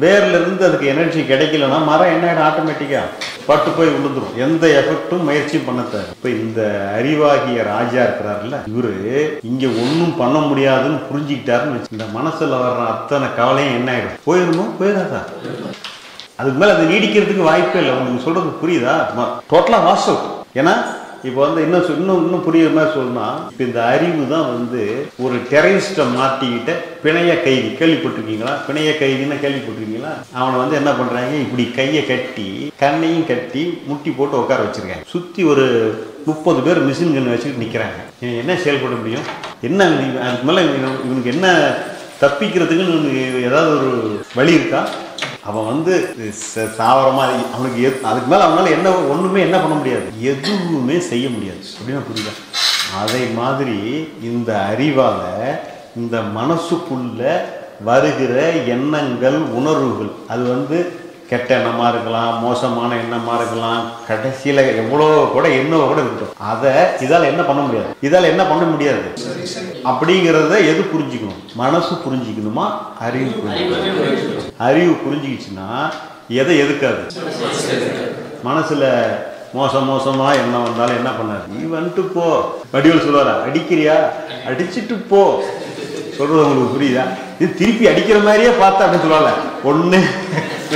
வேர்ல இருந்து அதுக்கு எனர்ஜி கிடைக்கலன்னா மரம் என்ன ஆயிடும்? ஆட்டோமேட்டிக்கா பட்டு போய் விழுந்துரும். எந்த எஃபெக்டும் முயற்சியும் பண்ண தேவை. இப்ப இந்த அறிவாகிய ராஜா இருக்கிறாருல்ல, இவரு இங்க ஒன்னும் பண்ண முடியாதுன்னு புரிஞ்சுக்கிட்டாருன்னு வச்சு, இந்த மனசுல வர்ற அத்தனை கவலையும் என்ன ஆயிடும்? போயிருமோ? போயிடாதா? அதுக்கு மேல அது நீடிக்கிறதுக்கு வாய்ப்பே இல்லை. உங்களுக்கு சொல்றது புரியுதா? டோட்டலா வாஷ் அவுட். ஏன்னா இப்போ வந்து இன்னும் புரியுற மாதிரி சொல்லணும்னா, இப்போ இந்த அறிவு தான் வந்து ஒரு டெரரிஸ்ட்டை மாட்டிக்கிட்ட பிணைய கைதி. கேள்விப்பட்டிருக்கீங்களா? பிணைய கைதின்னு கேள்விப்பட்டிருக்கீங்களா? அவனை வந்து என்ன பண்றாங்க, இப்படி கையை கட்டி கண்ணையும் கட்டி முட்டி போட்டு உட்கார வச்சிருக்காங்க. சுத்தி ஒரு 30 பேர் மிஷின் கன் வச்சுட்டு நிக்கிறாங்க. என்ன செயல்பட முடியும்? என்ன அதுக்கு மேல இவனுக்கு என்ன தப்பிக்கிறதுக்குன்னு ஏதாவது ஒரு வழி இருக்கா? அவன் வந்து சாவரமா அவனுக்கு அதுக்கு மேல அவனால என்ன ஒண்ணுமே என்ன பண்ண முடியாது, எதுவுமே செய்ய முடியாது. அப்படின்னா புரியுதா? அதே மாதிரி இந்த அறிவால இந்த மனசுக்குள்ள வருகிற எண்ணங்கள் உணர்வுகள், அது வந்து கெட்ட எண்ணமா இருக்கலாம், மோசமான எண்ணமா இருக்கலாம், கடைசியில எவ்வளோ கூட எண்ணவோ கூட இருக்கட்டும், அதை இதால என்ன பண்ண முடியாது. இதால என்ன பண்ண முடியாது அப்படிங்கிறத எது புரிஞ்சுக்கணும்? மனசு புரிஞ்சுக்கணுமா? அறிவு புரிஞ்சுக்கணும். அறிவு புரிஞ்சுக்கிச்சுன்னா எதை எதுக்காது? மனசுல மோசமா என்ன வந்தாலும் என்ன பண்ணாரு? நீ வந்துட்டு போ. வடிவல் சொல்லுவாரா, அடிக்கிறியா அடிச்சுட்டு போ. சொல்றது உங்களுக்கு புரியுதா? இது திருப்பி அடிக்கிற மாதிரியே பார்த்தா அப்படின்னு சொல்லுவாங்க. ஒண்ணு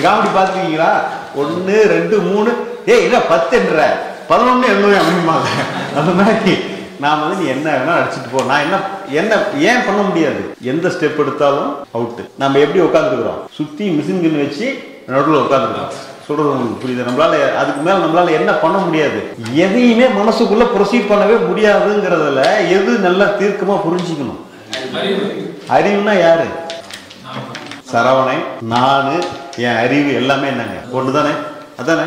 காமெடி பார்த்துருக்கீங்களா? 1 2 3 இல்ல 10 11 எழுதுவேன் அப்படிம்பாங்க. அந்த மாதிரி நான் வந்து நீ என்ன வேணா அடிச்சுட்டு போ. நான் என்ன ஏன் பண்ண முடியாது? எந்த ஸ்டெப் எடுத்தாலும் அவுட்டு. நம்ம எப்படி உட்காந்துருக்கிறோம்? சுத்தி மிஷின் கன் வச்சு நடுவில் உட்காந்துருக்கிறோம். சொல்றது உங்களுக்கு புரியுது? நம்மளால அதுக்கு மேல நம்மளால என்ன பண்ண முடியாது. எதையுமே மனசுக்குள்ள ப்ரொசீட் பண்ணவே முடியாதுங்கிறதுல எது நல்லா தீர்க்கமா புரிஞ்சுக்கணும். அறிவுனா யாரு? சரவணை, நானு, என் அறிவு எல்லாமே என்னங்க ஒன்று தானே? அதானே?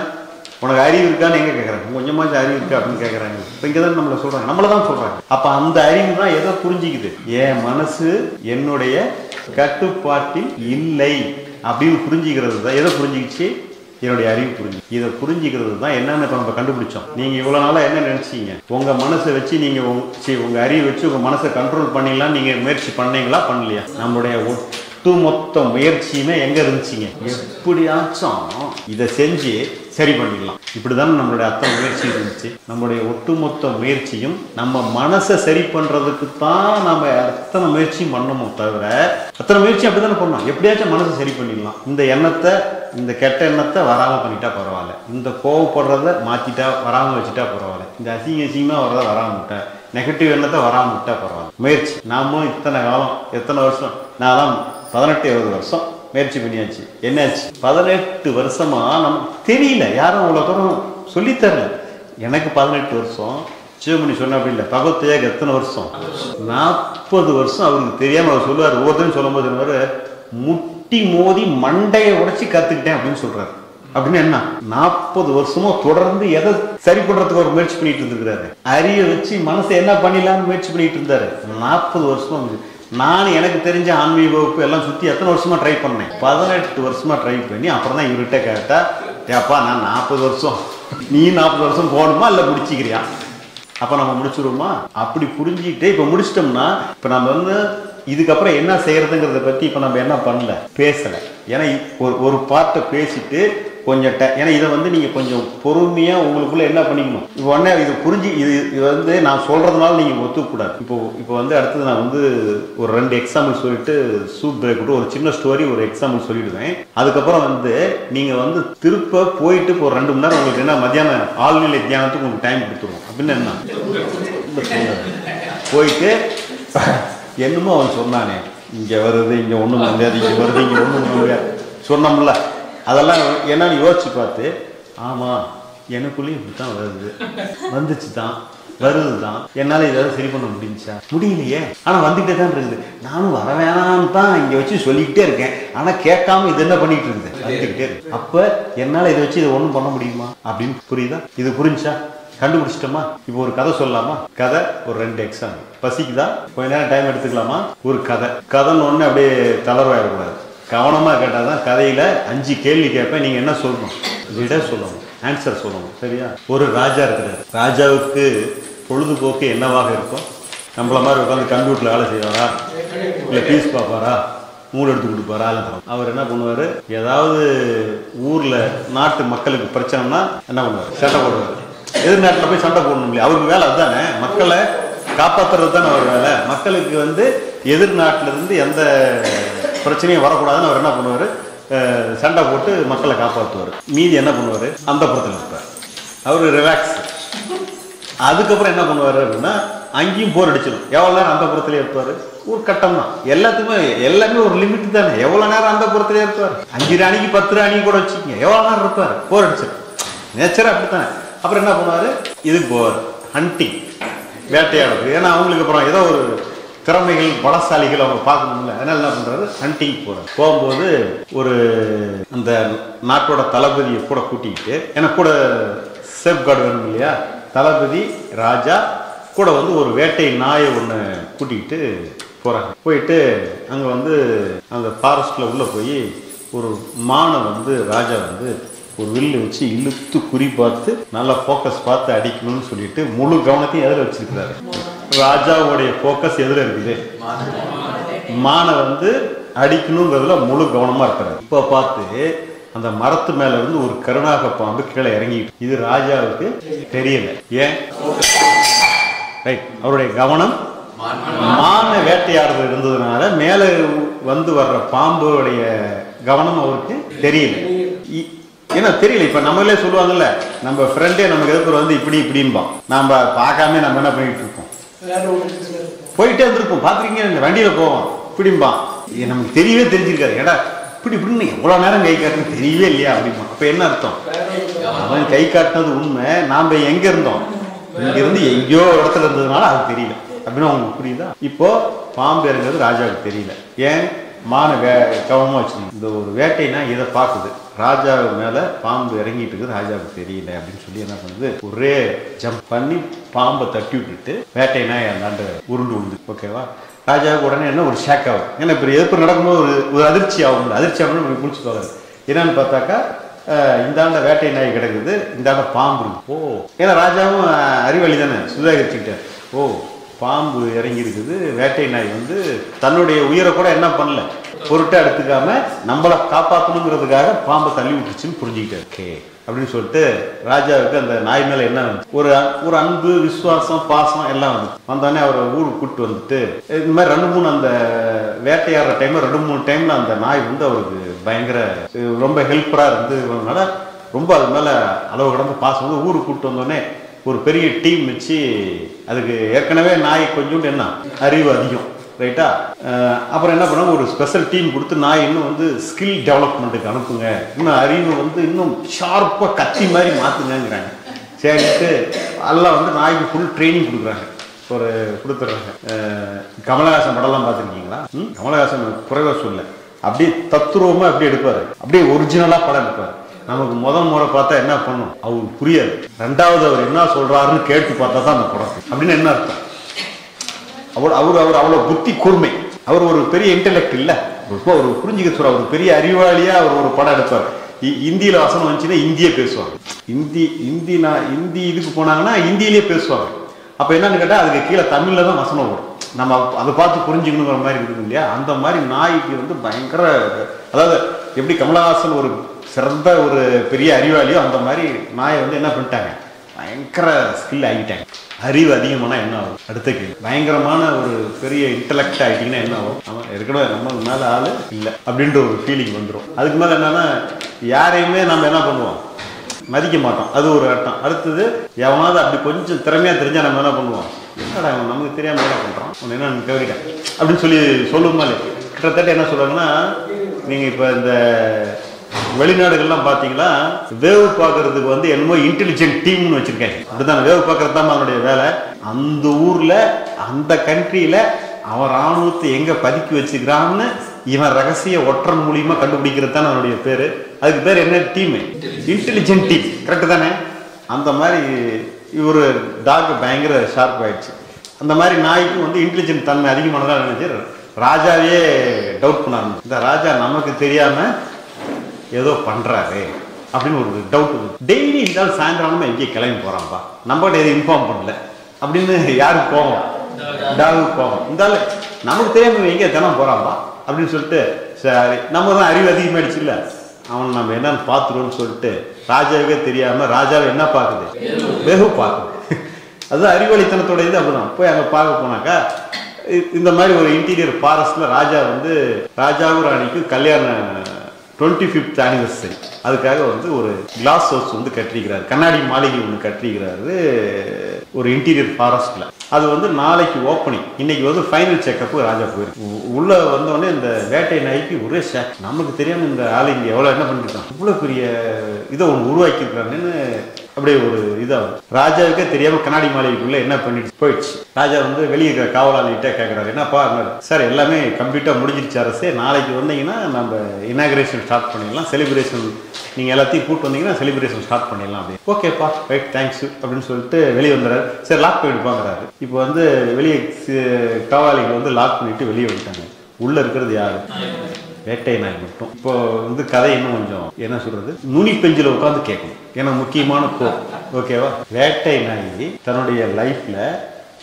உனக்கு அறிவு இருக்கான்னு எங்க கேட்குறாங்க? கொஞ்சமாச்சும் அறிவு இருக்கா அப்படின்னு கேட்குறாங்க. இப்போ இங்கே தான் நம்மளை சொல்கிறாங்க, நம்மளை தான் சொல்கிறாங்க. அப்போ அந்த அறிவு தான் எதை புரிஞ்சிக்குது? என் மனசு என்னுடைய கட்டுப்பாட்டில் இல்லை அப்படின்னு புரிஞ்சுக்கிறது தான். எதை புரிஞ்சிக்கிச்சு? என்னுடைய அறிவு புரிஞ்சு. இதை புரிஞ்சுக்கிறது தான் என்னன்னு இப்போ நம்ம கண்டுபிடிச்சோம். நீங்கள் இவ்வளோ நாளாக என்ன நினச்சிங்க? உங்கள் மனசை வச்சு நீங்கள் உங்கள் அறிவை வச்சு உங்கள் மனசை கண்ட்ரோல் பண்ணிடலாம் நீங்கள் முயற்சி பண்ணீங்களா? பண்ணலையா? நம்முடைய ஒட்டுமொத்த முயற்சியுமே எங்க இருந்துச்சுங்க? எப்படியாச்சும் இதை செஞ்சு சரி பண்ணிடலாம், இப்படிதான் நம்மளுடைய அத்தனை முயற்சி இருந்துச்சு. நம்மளுடைய ஒட்டுமொத்த முயற்சியும் நம்ம மனசை சரி பண்றதுக்கு தான் நம்ம அத்தனை முயற்சியும் பண்ணணுமோ தவிர, அத்தனை முயற்சி அப்படித்தானே பண்ணோம். எப்படியாச்சும் மனசை சரி பண்ணிடலாம். இந்த எண்ணத்தை, இந்த கெட்ட எண்ணத்தை வராம பண்ணிட்டா பரவாயில்ல, இந்த கோவப்படுறத மாத்திட்டா வராம வச்சுட்டா பரவாயில்ல, இந்த அசிங்கமா வர்றத வராம விட்டா, நெகட்டிவ் எண்ணத்தை வராம விட்டா பரவாயில்ல. முயற்சி நாமளும் இத்தனை காலம், எத்தனை வருஷம், நான் 18-20 வருஷம் முயற்சி பண்ணியாச்சு. என்னாச்சு? 18 வருஷமா நமக்கு தெரியல, யாரும் அவ்வளோ தூரம் சொல்லித்தரல. எனக்கு 18 வருஷம், சிவமணி சொன்ன அப்படி இல்லை, பகவத்தையாக எத்தனை வருஷம்? 40 வருஷம். அவருக்கு தெரியாம அவர் சொல்லுவார். ஒவ்வொருத்தரும் சொல்லும் போது சொல்லுவாரு, முட்டி மோதி மண்டையை உடைச்சி கத்துக்கிட்டேன் அப்படின்னு சொல்றாரு. அப்படின்னு என்ன? 40 வருஷமும் தொடர்ந்து எதை சரி பண்றதுக்கு ஒரு முயற்சி பண்ணிட்டு இருந்திருக்கிறாரு. அறிவை வச்சு மனசை என்ன பண்ணிடலாம்னு முயற்சி பண்ணிட்டு இருந்தாரு. 40 வருஷமா. நான் எனக்கு தெரிஞ்ச ஆன்மீக வகுப்பு எல்லாம் சுற்றி எத்தனை வருஷமா ட்ரை பண்ணேன்? 18 வருஷமா ட்ரை பண்ணி அப்புறம் தான் இவர்கிட்ட கேட்டா, ஏப்பா நான் 40 வருஷம், நீ 40 வருஷம் போகணுமா இல்லை முடிச்சுக்கிறியா? அப்போ நம்ம முடிச்சுடுவோமா? அப்படி புரிஞ்சுக்கிட்டு இப்போ முடிச்சிட்டோம்னா, இப்போ நம்ம வந்து இதுக்கப்புறம் என்ன செய்யறதுங்கிறத பற்றி இப்போ நம்ம என்ன பண்ணல, பேசலை. ஏன்னா ஒரு பாட்டை பேசிட்டு கொஞ்சம் ஏன்னா இதை வந்து நீங்கள் கொஞ்சம் பொறுமையாக உங்களுக்குள்ளே என்ன பண்ணிக்கணும். இப்போ உடனே இது புரிஞ்சு இது வந்து நான் சொல்கிறதுனால நீங்கள் ஒத்துக்கூடாது. இப்போ வந்து அடுத்தது நான் வந்து ஒரு 2 எக்ஸாம்பிள் சொல்லிட்டு சூப் பிரேக் விட்டு ஒரு சின்ன ஸ்டோரி ஒரு எக்ஸாம்பிள் சொல்லிடுவேன். அதுக்கப்புறம் வந்து நீங்கள் வந்து திருப்ப போயிட்டு ஒரு 2 மணி நேரம் உங்களுக்கு என்ன மத்தியானம் ஆழ்நிலை தியானத்துக்கு உங்களுக்கு டைம் கொடுத்துருவோம். அப்படின்னு என்ன போயிட்டு என்னமோ அவன் சொன்னானே, இங்கே வருது, இங்கே ஒன்றும் முடியாது, இங்கே வருது, இங்கே ஒன்றும் முடியாது சொன்னோம்ல, அதெல்லாம் என்னன்னு யோசிச்சு பார்த்து, ஆமாம் எனக்குள்ளேயும் இப்படி தான் வருது, வந்துச்சு தான், வருது தான், என்னால் ஏதாவது சரி பண்ண முடிஞ்சா முடியலையே, ஆனால் வந்துகிட்டே தான் இருக்குது, நானும் வர வேணான்னு தான் இங்கே வச்சு சொல்லிக்கிட்டே இருக்கேன், ஆனால் கேட்காம இது என்ன பண்ணிட்டு இருக்குது வந்துக்கிட்டே இருக்கு. அப்போ என்னால் இதை வச்சு இதை ஒன்றும் பண்ண முடியுமா அப்படின்னு புரியுதா? இது புரிஞ்சா கண்டுபிடிச்சிட்டோமா? இப்போ ஒரு கதை சொல்லலாமா? கதை ஒரு 2 எக்ஸாம்பிள். பசிக்குதா, கொஞ்ச நேரம் டைம் எடுத்துக்கலாமா? ஒரு கதைன்னு ஒன்று அப்படியே தளர்வாயிடக்கூடாது. கவனமாக கேட்டால் தான் கதையில் 5 கேள்வி கேட்பேன். நீங்கள் என்ன சொல்லணும்? விட சொல்லணும், ஆன்சர் சொல்லணும். சரியா? ஒரு ராஜா இருக்கிறார். ராஜாவுக்கு பொழுதுபோக்கு என்னவாக இருக்கும்? நம்மள மாதிரி உட்காந்து கம்ப்யூட்டரில் வேலை செய்வாரா, இல்லை பீஸ் பார்ப்பாரா, மூடு எடுத்து கொடுப்பாரா? அவர் என்ன பண்ணுவார்? ஏதாவது ஊரில் நாட்டு மக்களுக்கு பிரச்சனைனா என்ன பண்ணுவார்? சண்டை போடுவார். எதிர்நாட்டில் போய் சண்டை போடணும் இல்லையா? அவருக்கு வேலை அதுதானே, மக்களை காப்பாற்றுறது தானே அவர் வேலை. மக்களுக்கு வந்து எதிர்நாட்டிலிருந்து எந்த பிரச்சனையும் வரக்கூடாதுன்னு அவர் என்ன பண்ணுவார்? சண்டை போட்டு மக்களை காப்பாற்றுவார். மீதி என்ன பண்ணுவார்? அந்த புறத்தில் இருப்பார். அவர் ரிலாக்ஸ். அதுக்கப்புறம் என்ன பண்ணுவார் அப்படின்னா, அங்கேயும் போர் அடிச்சிடும். எவ்வளோ நேரம் அந்த புறத்துலேயே இருப்பார்? ஒரு கட்டம் தான். எல்லாமே ஒரு லிமிட் தானே. எவ்வளோ நேரம் அந்த புறத்துலேயே இருப்பார்? 5 ராணிக்கு 10 ராணிக்கு கூட வச்சுக்கோங்க, எவ்வளோ நேரம் இருப்பார்? போர் அடிச்சிடும். நேச்சராக அப்படித்தானே. அப்புறம் என்ன பண்ணுவார்? இதுக்கு போவார், ஹண்டிங், வேட்டையாடுறது. ஏன்னா அவங்களுக்கு அப்புறம் ஏதோ ஒரு திறமைகள் பலசாலிகள் அவங்க பார்க்கணும்ல, அதனால என்ன பண்ணுறாரு? ஹண்டிங் போகிறார். போகும்போது ஒரு அந்த நாட்டோட தளபதியை கூட கூட்டிக்கிட்டு, ஏன்னா கூட சேஃப் கார்டு வேணும் இல்லையா, தளபதி ராஜா கூட வந்து ஒரு வேட்டை நாயை ஒன்று கூட்டிக்கிட்டு போகிறாங்க. போயிட்டு அங்கே வந்து அந்த ஃபாரஸ்ட்டில் உள்ளே போய் ஒரு மானை வந்து ராஜா வந்து ஒரு வில்லு வச்சு இழுத்து குறி பார்த்து நல்லா ஃபோக்கஸ் பார்த்து அடிக்கணும்னு சொல்லிட்டு முழு கவனத்தையும் எதில் வச்சிருக்கிறாரு? ராஜாவுடைய ஃபோக்கஸ் எதில் இருக்குது? மானை வந்து அடிக்கணுங்கிறதுல முழு கவனமாக இருக்கிறாரு. இப்போ பார்த்து அந்த மரத்து மேல இருந்து ஒரு கருணாக பாம்பு கீழே இறங்கிட்டு, இது ராஜாவுக்கு தெரியல. ஏன்? ரைட், அவருடைய கவனம் மான வேட்டையாடுறது இருந்ததுனால மேலே வந்து வர்ற பாம்புடைய கவனம் அவருக்கு தெரியல. ஏன்னா தெரியல. இப்ப நம்மளே சொல்லுவாங்கல்ல, நம்ம ஃப்ரெண்டே நமக்கு எதிர்ப்பு வந்து இப்படி இப்படின்பா, நாம பார்க்காம நம்ம என்ன பண்ணிட்டு இருக்கோம்? போயிட்டே இருந்திருப்போம். பாத்துருக்கீங்க, இந்த வண்டியில போவோம் இப்படிம்பா, நமக்கு தெரியவே தெரிஞ்சிருக்காரு. ஏடா இப்படி இப்படின்னு எவ்வளவு நேரம் கை காட்டுன்னு தெரியவே இல்லையா அப்படிமா. அப்ப என்ன அர்த்தம்? அவன் கை காட்டினது உண்மை, நாம எங்க இருந்தோம்? இங்க இருந்து எங்கேயோ இடத்துல இருந்ததுனால அது தெரியல அப்படின்னு உங்களுக்கு புரியுதா? இப்போ பாம்பு இறங்குறது ராஜாவுக்கு தெரியல. ஏன்? மான கவனமா வச்சுக்கணும். இந்த ஒரு வேட்டைனா இதை பார்க்குது, ராஜா மேல பாம்பு இறங்கிட்டு இருக்குது, ராஜாவுக்கு தெரியல அப்படின்னு சொல்லி என்ன பண்ணுது? ஒரே ஜம்ப் பண்ணி பாம்பை தட்டி விட்டுட்டு வேட்டைனா அந்தாண்ட உருண்டு விழுது. ஓகேவா? ராஜாவுக்கு உடனே என்ன ஒரு ஷேக் ஆகும். ஏன்னா இப்போ எதிர்ப்பு நடக்கும்போது ஒரு அதிர்ச்சி ஆகும். அதிர்ச்சி ஆகணும்னு முடிச்சு போகாது. என்னன்னு பார்த்தாக்கா, இந்தாண்ட வேட்டை நாய் கிடக்குது, இந்தாண்ட பாம்பு இருக்கு. ஓ, ஏன்னா ராஜாவும் அறிவாளி தானே, சுதாகரிச்சுக்கிட்டார். ஓ, பாம்பு இறங்கி இருக்குது, வேட்டை நாய் வந்து தன்னுடைய உயிரை கூட என்ன பண்ணல, பொருட்டை எடுத்துக்காம நம்மளை காப்பாற்றணுங்கிறதுக்காக பாம்பை தள்ளி விட்டுச்சுன்னு புரிஞ்சுக்கிட்டார். ஓகே அப்படின்னு சொல்லிட்டு ராஜாவுக்கு அந்த நாய் மேல என்ன ஒரு அன்பு, விசுவாசம், பாசம் எல்லாம் வந்து வந்தோடனே அவரை ஊருக்கு கூப்பிட்டு வந்துட்டு இந்த மாதிரி 2-3 அந்த வேட்டையாடுற டைம்ல 2-3 டைம்ல அந்த நாய் வந்து அவருக்கு பயங்கர ரொம்ப ஹெல்ப்பரா இருந்ததுனால ரொம்ப அது மேல அளவு கடந்து பாசம் வந்து ஊருக்கு கூப்பிட்டு வந்தோடனே ஒரு பெரிய டீம் வச்சு, அதுக்கு ஏற்கனவே நாய் கொஞ்சோண்டு என்ன அறிவு அதிகம், ரைட்டா? அப்புறம் என்ன பண்ணாங்க, ஒரு ஸ்பெஷல் டீம் கொடுத்து நாய் இன்னும் வந்து ஸ்கில் டெவலப்மெண்ட்டுக்கு அனுப்புங்க, இன்னும் அறிவு வந்து இன்னும் ஷார்ப்பாக கத்தி மாதிரி மாற்றுங்கிறாங்க. சரிட்டு எல்லாம் வந்து நாய்க்கு ஃபுல் ட்ரைனிங் கொடுக்குறாங்க, கொடுத்துட்றாங்க. கமலஹாசன் படம்லாம் பார்த்துருக்கீங்களா? கமலஹாசன் குறைவாக சொல்ல, அப்படியே தத்துருவமாக அப்படியே எடுப்பார், அப்படியே ஒரிஜினலாக படம் எடுப்பார். நமக்கு முறை பார்த்தா என்ன பண்ணும், அவருக்கு புரியாது. 2வது அவர் என்ன சொல்றாருன்னு கேட்டு பார்த்தா தான் அந்த படம். அப்படின்னு என்ன அர்த்தம்? அவர் அவ்வளோ புத்தி கூர்மை, அவர் ஒரு பெரிய இன்டெலெக்ட் இல்லை, ஒரு புரிஞ்சுக்க சொல்ற ஒரு பெரிய அறிவாளியா அவர் ஒரு படம் எடுப்பார். இந்தியில வசனம் வந்துச்சுன்னா இந்தியே பேசுவாங்க, இந்தி இதுக்கு போனாங்கன்னா இந்தியிலேயே பேசுவாங்க. அப்ப என்னன்னு கேட்டா அதுக்கு கீழே தமிழ்ல தான் வசனம் வரும், நம்ம அதை பார்த்து புரிஞ்சுக்கணுங்கிற மாதிரி இருக்குது இல்லையா? அந்த மாதிரி நாய்க்கு வந்து பயங்கர, அதாவது எப்படி கமலஹாசன் ஒரு சிறந்த ஒரு பெரிய அறிவாளியோ அந்த மாதிரி நாயை வந்து என்ன பண்ணிட்டாங்க, பயங்கர ஸ்கில் ஆகிட்டாங்க. அறிவு அதிகமானா என்ன ஆகும், அடுத்த கேள்வி. பயங்கரமான ஒரு பெரிய இன்டலெக்ட் ஆகிட்டீங்கன்னா என்ன ஆகும், நம்ம ஏற்கனவே நம்ம மேலே ஆள் இல்லை அப்படின்ற ஒரு ஃபீலிங் வந்துடும். அதுக்கு மேலே என்னன்னா யாரையுமே நம்ம என்ன பண்ணுவோம், மதிக்க மாட்டோம். அது ஒரு அர்த்தம். அடுத்தது எவனாவது அப்படி கொஞ்சம் திறமையாக தெரிஞ்சால் நம்ம என்ன பண்ணுவோம், என்னடா நமக்கு தெரியாமல் என்ன பண்ணுறோம், ஒன்று என்ன கேட்க அப்படின்னு சொல்லுமா இல்லை. கிட்டத்தட்ட என்ன சொல்கிறாங்கன்னா, நீங்கள் இப்போ இந்த வெளிநாடுகள்லாம் பார்த்தீங்கன்னா வேவ் பார்க்கறதுக்கு வந்து என்னமோ இன்டெலிஜென்ட் டீம்னு வச்சுருக்காங்க. அப்படிதான் வேவ் பார்க்கறது தான் அவனுடைய வேலை. அந்த ஊரில் அந்த கண்ட்ரியில் அவன் ராணுவத்தை எங்கே பதுக்கி வச்சுக்கிறான்னு இவன் ரகசிய ஒற்றன் மூலியமாக கண்டுபிடிக்கிறது தான் அவனுடைய பேர். அதுக்கு பேர் என்ன, டீமு, இன்டெலிஜென்ட் டீம். கரெக்டு தானே? அந்த மாதிரி இவர் டாக் பயங்கர ஷார்ப் ஆயிடுச்சு. அந்த மாதிரி நாய்க்கு வந்து இன்டெலிஜென்ட் தன்மை அதிகமானதாக நினைச்சு ராஜாவே டவுட் பண்ணாங்க. இந்த ராஜா நமக்கு தெரியாமல் ஏதோ பண்ணுறாரு அப்படின்னு ஒரு டவுட். டெய்லி இருந்தாலும் சாயந்தரமா எங்கேயே கிளம்பி போகிறான்ப்பா, நம்மகிட்ட எதுவும் இன்ஃபார்ம் பண்ணல அப்படின்னு யாருக்கு போவோம், டாகுக்கு போவோம். இருந்தாலும் நமக்கு தெரியாமல் எங்கேயே தினம் போகிறான்ப்பா அப்படின்னு சொல்லிட்டு, சரி நம்ம தான் அறிவு அதிகமாகிடுச்சு இல்லை, அவன் நம்ம என்னன்னு பார்த்துருவோன்னு சொல்லிட்டு ராஜாவுக்கே தெரியாமல் ராஜாவை என்ன பார்க்குது, வெகு பார்க்குது. அதுதான் அறிவாளித்தனத்தோட இது. அப்படிதான் போய் அங்கே பார்க்க போனாக்கா இந்த மாதிரி ஒரு இன்டீரியர் ஃபாரஸ்ட்டில் ராஜா வந்து ராஜாவும் ராணிக்கும் கல்யாணம் 25th anniversary. அதுக்காக வந்து ஒரு கிளாஸ் ஹவுஸ் வந்து கட்டிக்கிறாரு, கண்ணாடி மாளிகை ஒன்று கட்டிக்கிறாரு ஒரு இன்டீரியர் ஃபாரஸ்ட்ல. அது வந்து நாளைக்கு ஓப்பனிங். இன்னைக்கு வந்து ஃபைனல் செக்கப் ராஜா போயிருக்கு. உள்ள வந்தோடனே இந்த வேட்டை நாய்க்கு ஒரே ஷாக். நமக்கு தெரியாம இந்த ஆள் இங்கே எவ்வளோ என்ன பண்ணிருக்கான், இவ்வளோ பெரிய இதை ஒன்று உருவாக்கியிருக்காங்கன்னு அப்படியே ஒரு இதாகும். ராஜாவுக்கே தெரியாம கண்ணாடி மாளிகைக்குள்ள என்ன பண்ணிட்டு போயிடுச்சு. ராஜா வந்து வெளியே காவலாளிகிட்ட கேட்குறாரு, என்னப்பா சார் எல்லாமே கம்ப்ளீட்டாக முடிஞ்சிருச்சு அரசே, நாளைக்கு வந்தீங்கன்னா நம்ம இனாகிரேஷன் ஸ்டார்ட் பண்ணிடலாம், செலிப்ரேஷன் நீங்கள் எல்லாத்தையும் கூப்பிட்டு வந்தீங்கன்னா செலிப்ரேஷன் ஸ்டார்ட் பண்ணிடலாம் அப்படின்னு. ஓகேப்பா ரைட் தேங்க்ஸ் அப்படின்னு சொல்லிட்டு வெளியே வந்துடுறாரு. சரி லாக் பண்ணிடுப்பாங்கிறாரு. இப்போ வந்து வெளியே காவலாளிகள் வந்து லாக் பண்ணிட்டு வெளியே வந்துட்டாங்க. உள்ளே இருக்கிறது யாரு, வேட்டை நாய் மட்டும். இப்போ வந்து கதை இன்னும் கொஞ்சம் என்ன சொல்றது, நுனி பெஞ்சில் உட்காந்து கேட்கணும். ஏன்னா முக்கியமான ஓகேவா, வேட்டை நாய் தன்னுடைய லைஃப்ல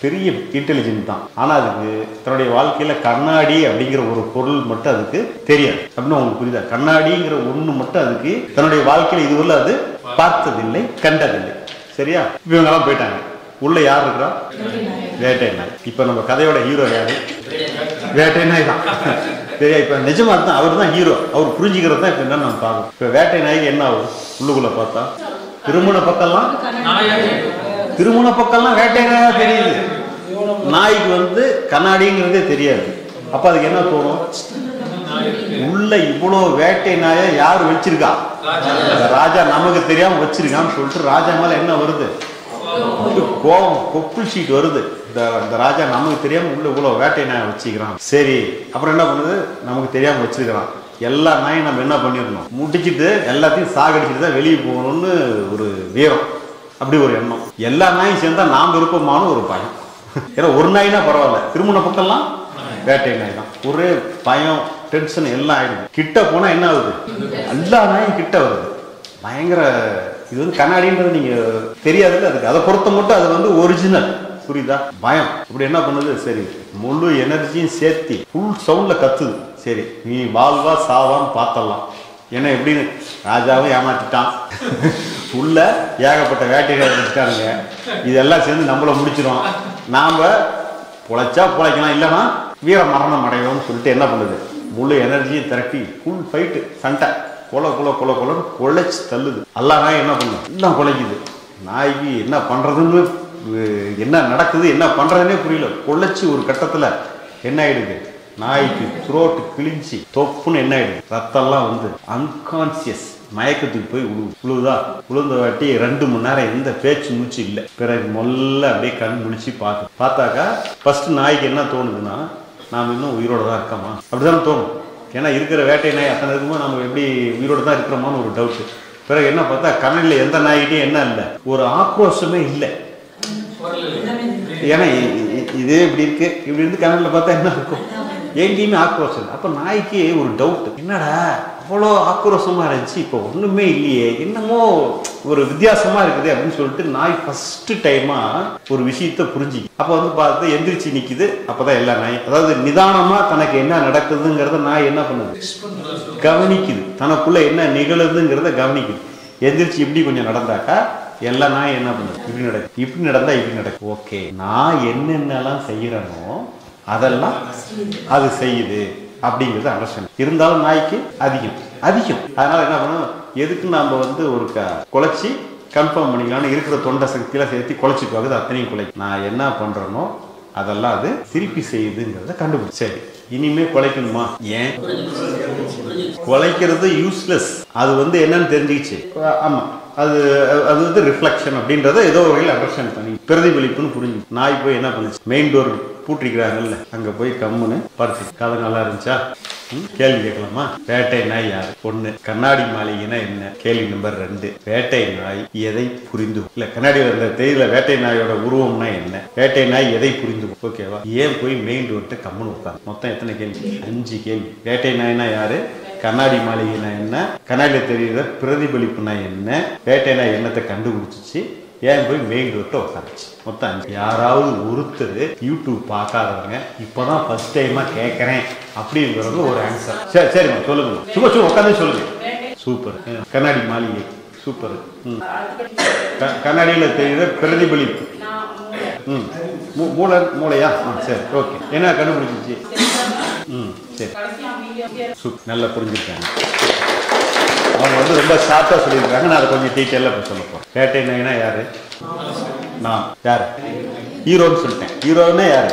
பெரிய இன்டெலிஜென்ட் தான். ஆனா அதுக்கு தன்னுடைய வாழ்க்கையில கண்ணாடி அப்படிங்கிற ஒரு பொருள் மட்டும் அதுக்கு தெரியாது. அப்படின்னு உங்களுக்கு புரியுதா, கண்ணாடிங்கிற ஒண்ணு மட்டும் அதுக்கு தன்னுடைய வாழ்க்கையில இதுவரை அது பார்த்ததில்லை, கண்டதில்லை. சரியா? இவங்கெல்லாம் போயிட்டாங்க. உள்ள யார் இருக்கிறா, வேட்டை நாய். இப்ப நம்ம கதையோட ஹீரோ யாரு, வேட்டை நாய் தான். சரியா? இப்ப நிஜமா தான் அவர் தான் ஹீரோ. அவர் புரிஞ்சுக்கிறது தான் இப்ப என்ன நம்ம பார்க்கணும். இப்ப வேட்டை நாய்க்கு என்ன ஆகும், உள்ளுக்குள்ள பார்த்தா திருமண பக்கம்லாம் வேட்டை நாயா தெரியுது, நாய்க்கு வந்து கண்ணாடிங்கிறதே தெரியாது. அப்ப அதுக்கு என்ன தோணும், உள்ள இவ்வளவு வேட்டை நாயை யாரு வச்சிருக்கா, ராஜா நமக்கு தெரியாம வச்சிருக்கான்னு சொல்லிட்டு ராஜா மேல என்ன வருது, கோபம் கொப்புள் சீட் வருது. இந்த ராஜா நமக்கு தெரியாம உள்ள இவ்வளவு வேட்டை நாயை வச்சுக்கிறான். சரி அப்புறம் என்ன பண்ணுது, நமக்கு தெரியாம வச்சிருக்கிறான், எல்லா நாயும் நம்ம என்ன பண்ணிடணும், முடிச்சுட்டு எல்லாத்தையும் சாகடிச்சுட்டு தான் வெளியே போகணும்னு ஒரு வீரம், அப்படி ஒரு எண்ணம். எல்லா நாயும் சேர்ந்தா நாம் விருப்பமான ஒரு பயம். ஏன்னா ஒரு நாய்னா பரவாயில்ல, திருமண பக்கம்லாம் வேட்டை நாய் தான். ஒரே பயம், டென்ஷன் எல்லாம் ஆயிடுது. கிட்ட போனா என்ன ஆகுது, எல்லா நாயும் கிட்ட வருது. பயங்கர இது வந்து கண்ணாடின்றது நீங்க தெரியாதுல்ல அதுக்கு, அதை பொறுத்த மட்டும் அது வந்து ஒரிஜினல். புரியுதா? பயம் இப்படி என்ன பண்ணுது, சரி முழு எனர்ஜியும் சேர்த்து ஃபுல் சவுண்ட்ல கத்துது. சரி நீ வாழ்வா சாவான்னு பார்த்தலாம். ஏன்னா எப்படின்னு ராஜாவும் ஏமாத்திட்டான், உள்ள ஏகப்பட்ட வேட்டைகளை வச்சுட்டானுங்க, இதெல்லாம் சேர்ந்து நம்மள முடிச்சிடும். நாம பொழைச்சா பொழைக்கலாம், இல்லைன்னா வீர மரணம் அடைவோம்னு சொல்லிட்டு என்ன பண்ணுது, முழு எனர்ஜியை திரட்டி ஃபுல் ஃபைட்டு, சண்டை, கொலைன்னு கொலைச்சு தள்ளுது. எல்லா நாயும் என்ன பண்ணும், எல்லாம் கொலைக்குது. நாய்க்கு என்ன பண்றதுன்னு, என்ன நடக்குது என்ன பண்றதுன்னே புரியல. கொலைச்சு ஒரு கட்டத்துல என்ன ஆயிடுது, நாய்க்கு த்ரோட்டு கிழிஞ்சி தொப்புன்னு என்ன ஆயிடுது, ரத்தம்லாம் வந்து அன்கான்சியஸ் மயக்கத்துக்கு போய் உழுவுதா. உளுந்த வாட்டி 2 மணி நேரம் எந்த பேச்சு மூச்சு இல்லை. பிறகு மொல்ல அப்படியே கண் முழிச்சு பார்த்தாக்கா ஃபர்ஸ்ட் நாய்க்கு என்ன தோணுதுன்னா, நாம் இன்னும் உயிரோட தான் இருக்கோமா அப்படிதானே தோணும். ஏன்னா இருக்கிற வேட்டை நாய் அத்தனை இருக்குமோ நம்ம எப்படி உயிரோட தான் இருக்கிறோமான்னு ஒரு டவுட்டு. பிறகு என்ன பார்த்தா கண்ணில் எந்த நாய்கிட்டையும் என்ன இல்லை, ஒரு ஆக்ரோஷமே இல்லை. ஏன்னா இதே இப்படி இருக்கு, இப்படி இருந்து கண்ணில் பார்த்தா என்ன இருக்கும், எங்கேயுமே ஆக்ரோஷம். அப்போ நாய்க்கு ஒரு டவுட், என்னடா அவ்வளோ ஆக்ரோஷமா இருந்துச்சு, இப்போ ஒண்ணுமே இல்லையே, என்னமோ ஒரு வித்தியாசமா இருக்குது அப்படின்னு சொல்லிட்டு நாய் ஃபர்ஸ்ட் டைமா ஒரு விஷயத்த புரிஞ்சுக்கு. அப்போ வந்து பார்த்து எந்திரிச்சு நிக்குது. அப்பதான் எல்லா நாய், அதாவது நிதானமா தனக்கு என்ன நடக்குதுங்கிறத நாய் என்ன பண்ணுது, கவனிக்குது. தனக்குள்ள என்ன நிகழுதுங்கிறத கவனிக்குது. எந்திரிச்சு இப்படி கொஞ்சம் நடந்தாக்கா எல்லா நாய் என்ன பண்ணுது, இப்படி நடக்கும், இப்படி நடந்தா இப்படி நடக்கும். ஓகே, நான் என்னென்னலாம் செய்யறனோ அதெல்லாம் அது செய்யுது அப்படிங்கிறது அண்டர்ஸ்டாண்ட். இருந்தாலும் நாய்க்கு அதிகம். அதனால என்ன பண்ணும், எதுக்கு நாம வந்து ஒரு குலைச்சி கன்ஃபார்ம் பண்ணிக்கலாம்னு இருக்கிற தொண்டை சக்தியெல்லாம் சேர்த்து குலைச்சிட்டு போகுது, அத்தனையும் குலை. நான் என்ன பண்றேனோ அதெல்லாம் அது திருப்பி செய்யுதுங்கிறத கண்டுபிடிச்சு. சரி, இனிமே குலைக்கணுமா? ஏன் குலைக்கிறது யூஸ்லெஸ், அது வந்து என்னன்னு தெரிஞ்சுக்கிச்சு. ஆமா, அது அது வந்து ரிஃப்ளெக்ஷன் அப்படின்றத ஏதோ வகையில் அண்டர்ஸ்டாண்ட் பண்ணி பிரதிபலிப்புன்னு புரிஞ்சு நாய் போய் என்ன பண்ணுச்சு, மெயின் டோர் பூட்டிக்கிறாங்கல்ல, அங்க போய் கம்முன்னு படுத்து. கதை நல்லா இருந்துச்சா? கேள்வி கேட்கலாமா? வேட்டை நாய் யாரு? 1. கண்ணாடி மாளிகைனா என்ன? கேள்வி நம்பர் 2. வேட்டை நாய் எதை புரிந்து இல்ல கண்ணாடியில் இருந்த தெரியல, வேட்டை நாயோட உருவம்னா என்ன? வேட்டை நாய் எதை புரிந்து? ஓகேவா? ஏன் போய் மெயின் டோர்ட்டு கம்முன்னு உட்காந்து? மொத்தம் எத்தனை கேள்வி? 5 கேள்வி. வேட்டை நாய்னா யாரு? கண்ணாடி மாளிகைனா என்ன? கண்ணாடியில் தெரியுற பிரதிபலிப்புனா என்ன? வேட்டை நாய் என்னத்தை கண்டுபிடிச்சிச்சு? ஏன் போய் மெயின் டோர்ட்ட உட்காந்துச்சு? மொத்தம் 5. யாராவது ஒருத்தர் யூடியூப் பார்க்காதவங்க இப்போதான் ஃபர்ஸ்ட் டைமா கேட்கறேன் அப்படிங்கிறது ஒரு ஆன்சர். சரி சரிம்மா, சொல்லுங்க. சும்மா உட்காந்து சொல்லுங்க. சூப்பர். கண்ணாடி மாளிகை சூப்பர். கண்ணாடியில் தெரியுற பிரதிபலிப்பு. மூளையா? சரி, ஓகே. என்ன கண்டுபிடிச்சிச்சு? சரி, நல்லா புரிஞ்சுருக்காங்க. அவங்க வந்து ரொம்ப ஷார்ட்டா சொல்லியிருக்காங்க. நான் அதை கொஞ்சம் டீட்டெயிலாக இப்போ சொல்ல போறேன். வேட்டை நாய்னா யாரு? நான் யாரு? ஹீரோன்னு சொல்லிட்டேன். ஹீரோன்னா யாரு?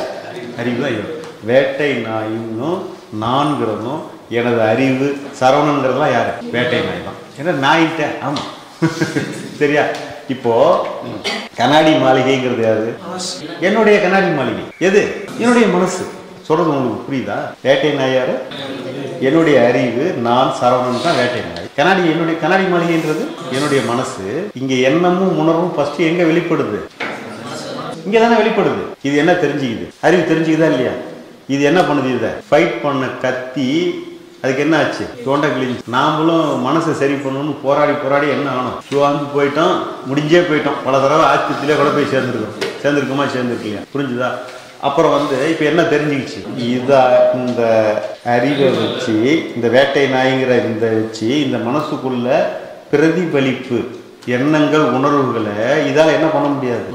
அறிவு தான் ஹீரோ. வேட்டை நாயின்னும் நான்கிறதும் எனது அறிவு சரவணங்கிறதுலாம் யாரு? வேட்டை நாய் தான். ஏன்னா நாயிட்ட. ஆமா, சரியா? இப்போ கண்ணாடி மாளிகைங்கிறது யாரு? என்னுடைய கண்ணாடி மாளிகை. எது? என்னுடைய மனசு. சொல்றது உங்களுக்கு புரியுதா? வேட்டை நாய் யாரு? என்னுடைய அறிவு, நான் சரவணன் தான் வேட்டை நாய். என்னுடைய கண்ணாடி மாளிகைன்றது என்னுடைய மனசு. இங்க எண்ணமும் உணர்வும் ஃபர்ஸ்ட் எங்க வெளிப்படுது? இங்க தானே வெளிப்படுது. இது என்ன தெரிஞ்சுக்குது? அறிவு தெரிஞ்சுக்குதா இல்லையா? இது என்ன பண்ணுது? இதை ஃபைட் பண்ண கத்தி அதுக்கு என்ன ஆச்சு? தோண்டை கிழிஞ்சு. நாமளும் மனசை சரி பண்ணணும்னு போராடி என்ன ஆனோம்? சுவாந்து போயிட்டோம், முடிஞ்சே போயிட்டோம். பல தடவை ஆஸ்பத்திரியிலே கூட போய் சேர்ந்துருக்குமா? சேர்ந்துருக்கலையா? புரிஞ்சுதா? அப்புறம் வந்து இப்ப என்ன தெரிஞ்சுக்கிச்சு? இந்த அறிவை வச்சு, இந்த வேட்டை நாய்ங்கிற இந்த வச்சு இந்த மனசுக்குள்ள பிரதிபலிப்பு எண்ணங்கள் உணர்வுகளை இதால என்ன பண்ண முடியாது,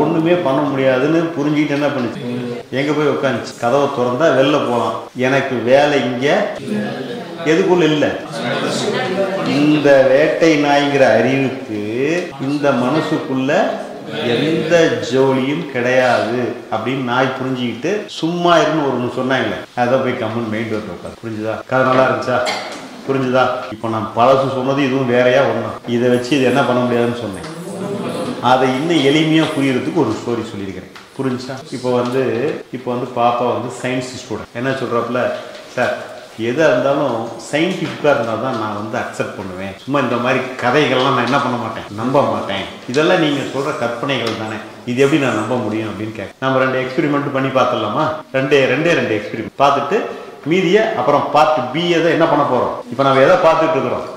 ஒண்ணுமே பண்ண முடியாதுன்னு புரிஞ்சுக்கிட்டு என்ன பண்ணுச்சு? எங்க போய் உட்காந்துச்சு? கதவை திறந்தா வெளில போலாம், எனக்கு வேலை இங்க எதுக்குள்ள இல்ல. இந்த வேட்டை நாய்ங்கிற அறிவுக்கு இந்த மனசுக்குள்ள எந்த ஜோலியும் கிடையாது அப்படின்னு நாய் புரிஞ்சுக்கிட்டு சும்மா இருன்னு ஒரு சொன்னாங்க. அதான் போய் கம்மன் மெயின் டோர் உட்காந்து. புரிஞ்சுதா? கதை நல்லா இருந்துச்சா? புரிஞ்சுதா? இப்போ நான் பழசு சொன்னது இதுவும் வேறையா ஒண்ணா, இதை வச்சு இது என்ன பண்ண முடியாதுன்னு சொன்னேன். அதை இன்னும் எளிமையா புரியறதுக்கு ஒரு ஸ்டோரி சொல்லியிருக்கிறேன். புரிஞ்சுச்சா? இப்போ வந்து பாப்பா வந்து சயின்ஸ் ஸ்டூடெண்ட். என்ன சொல்றாப்புல, சார் எதா இருந்தாலும் சயின்டிஃபிக்காக இருந்தால் தான் நான் வந்து அக்செப்ட் பண்ணுவேன். சும்மா இந்த மாதிரி கதைகள்லாம் நான் என்ன பண்ண மாட்டேன், நம்ப மாட்டேன். இதெல்லாம் நீங்கள் சொல்கிற கற்பனைகள் தானே, இது எப்படி நான் நம்ப முடியும் அப்படின்னு கேட்க. நம்ம 2 எக்ஸ்பெரிமெண்ட் பண்ணி பார்த்துடலாமா? ரெண்டே எக்ஸ்பெரிமெண்ட் பார்த்துட்டு மீதியை அப்புறம் பார்ட் பி எதை என்ன பண்ண போகிறோம். இப்போ நம்ம எதை பார்த்துட்டு இருக்கிறோம்?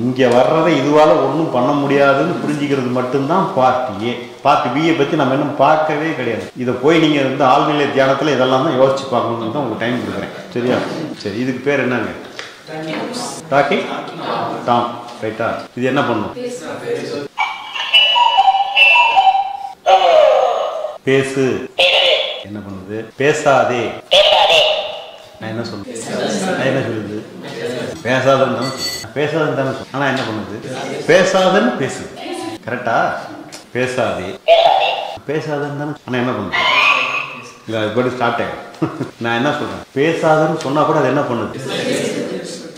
இங்கே வர்றதை இதுவால் ஒன்றும் பண்ண முடியாதுன்னு புரிஞ்சுக்கிறது மட்டும்தான் பார்ட் ஏ. பார்ட் பியை பற்றி நம்ம இன்னும் பார்க்கவே கிடையாது. இதை போய் நீங்கள் வந்து ஆழ்நிலை தியானத்தில் இதெல்லாம் தான் யோசிச்சு பார்க்கணுன்னு தான் உங்களுக்கு டைம் கொடுக்குறேன். சரியா? சரி, இதுக்கு பேர் என்னங்க? Docking Tom. ரைட்டா? இது என்ன பண்ணும்? பேசு. என்ன பண்ணுது? பேசாதே. நான் என்ன சொல்லுது? பேசாதன்னு தானே சொல்லுது. ஆனா என்ன பண்ணுது? பேசாதன்னு பேசுது. கரெக்டா? பேசாதன்னு தானே. ஆனா என்ன பண்ணுது? ஸ்டார்ட் ஆகும். நான் என்ன சொல்றேன்? பேசாதன்னு சொன்னா கூட அது என்ன பண்ணுது?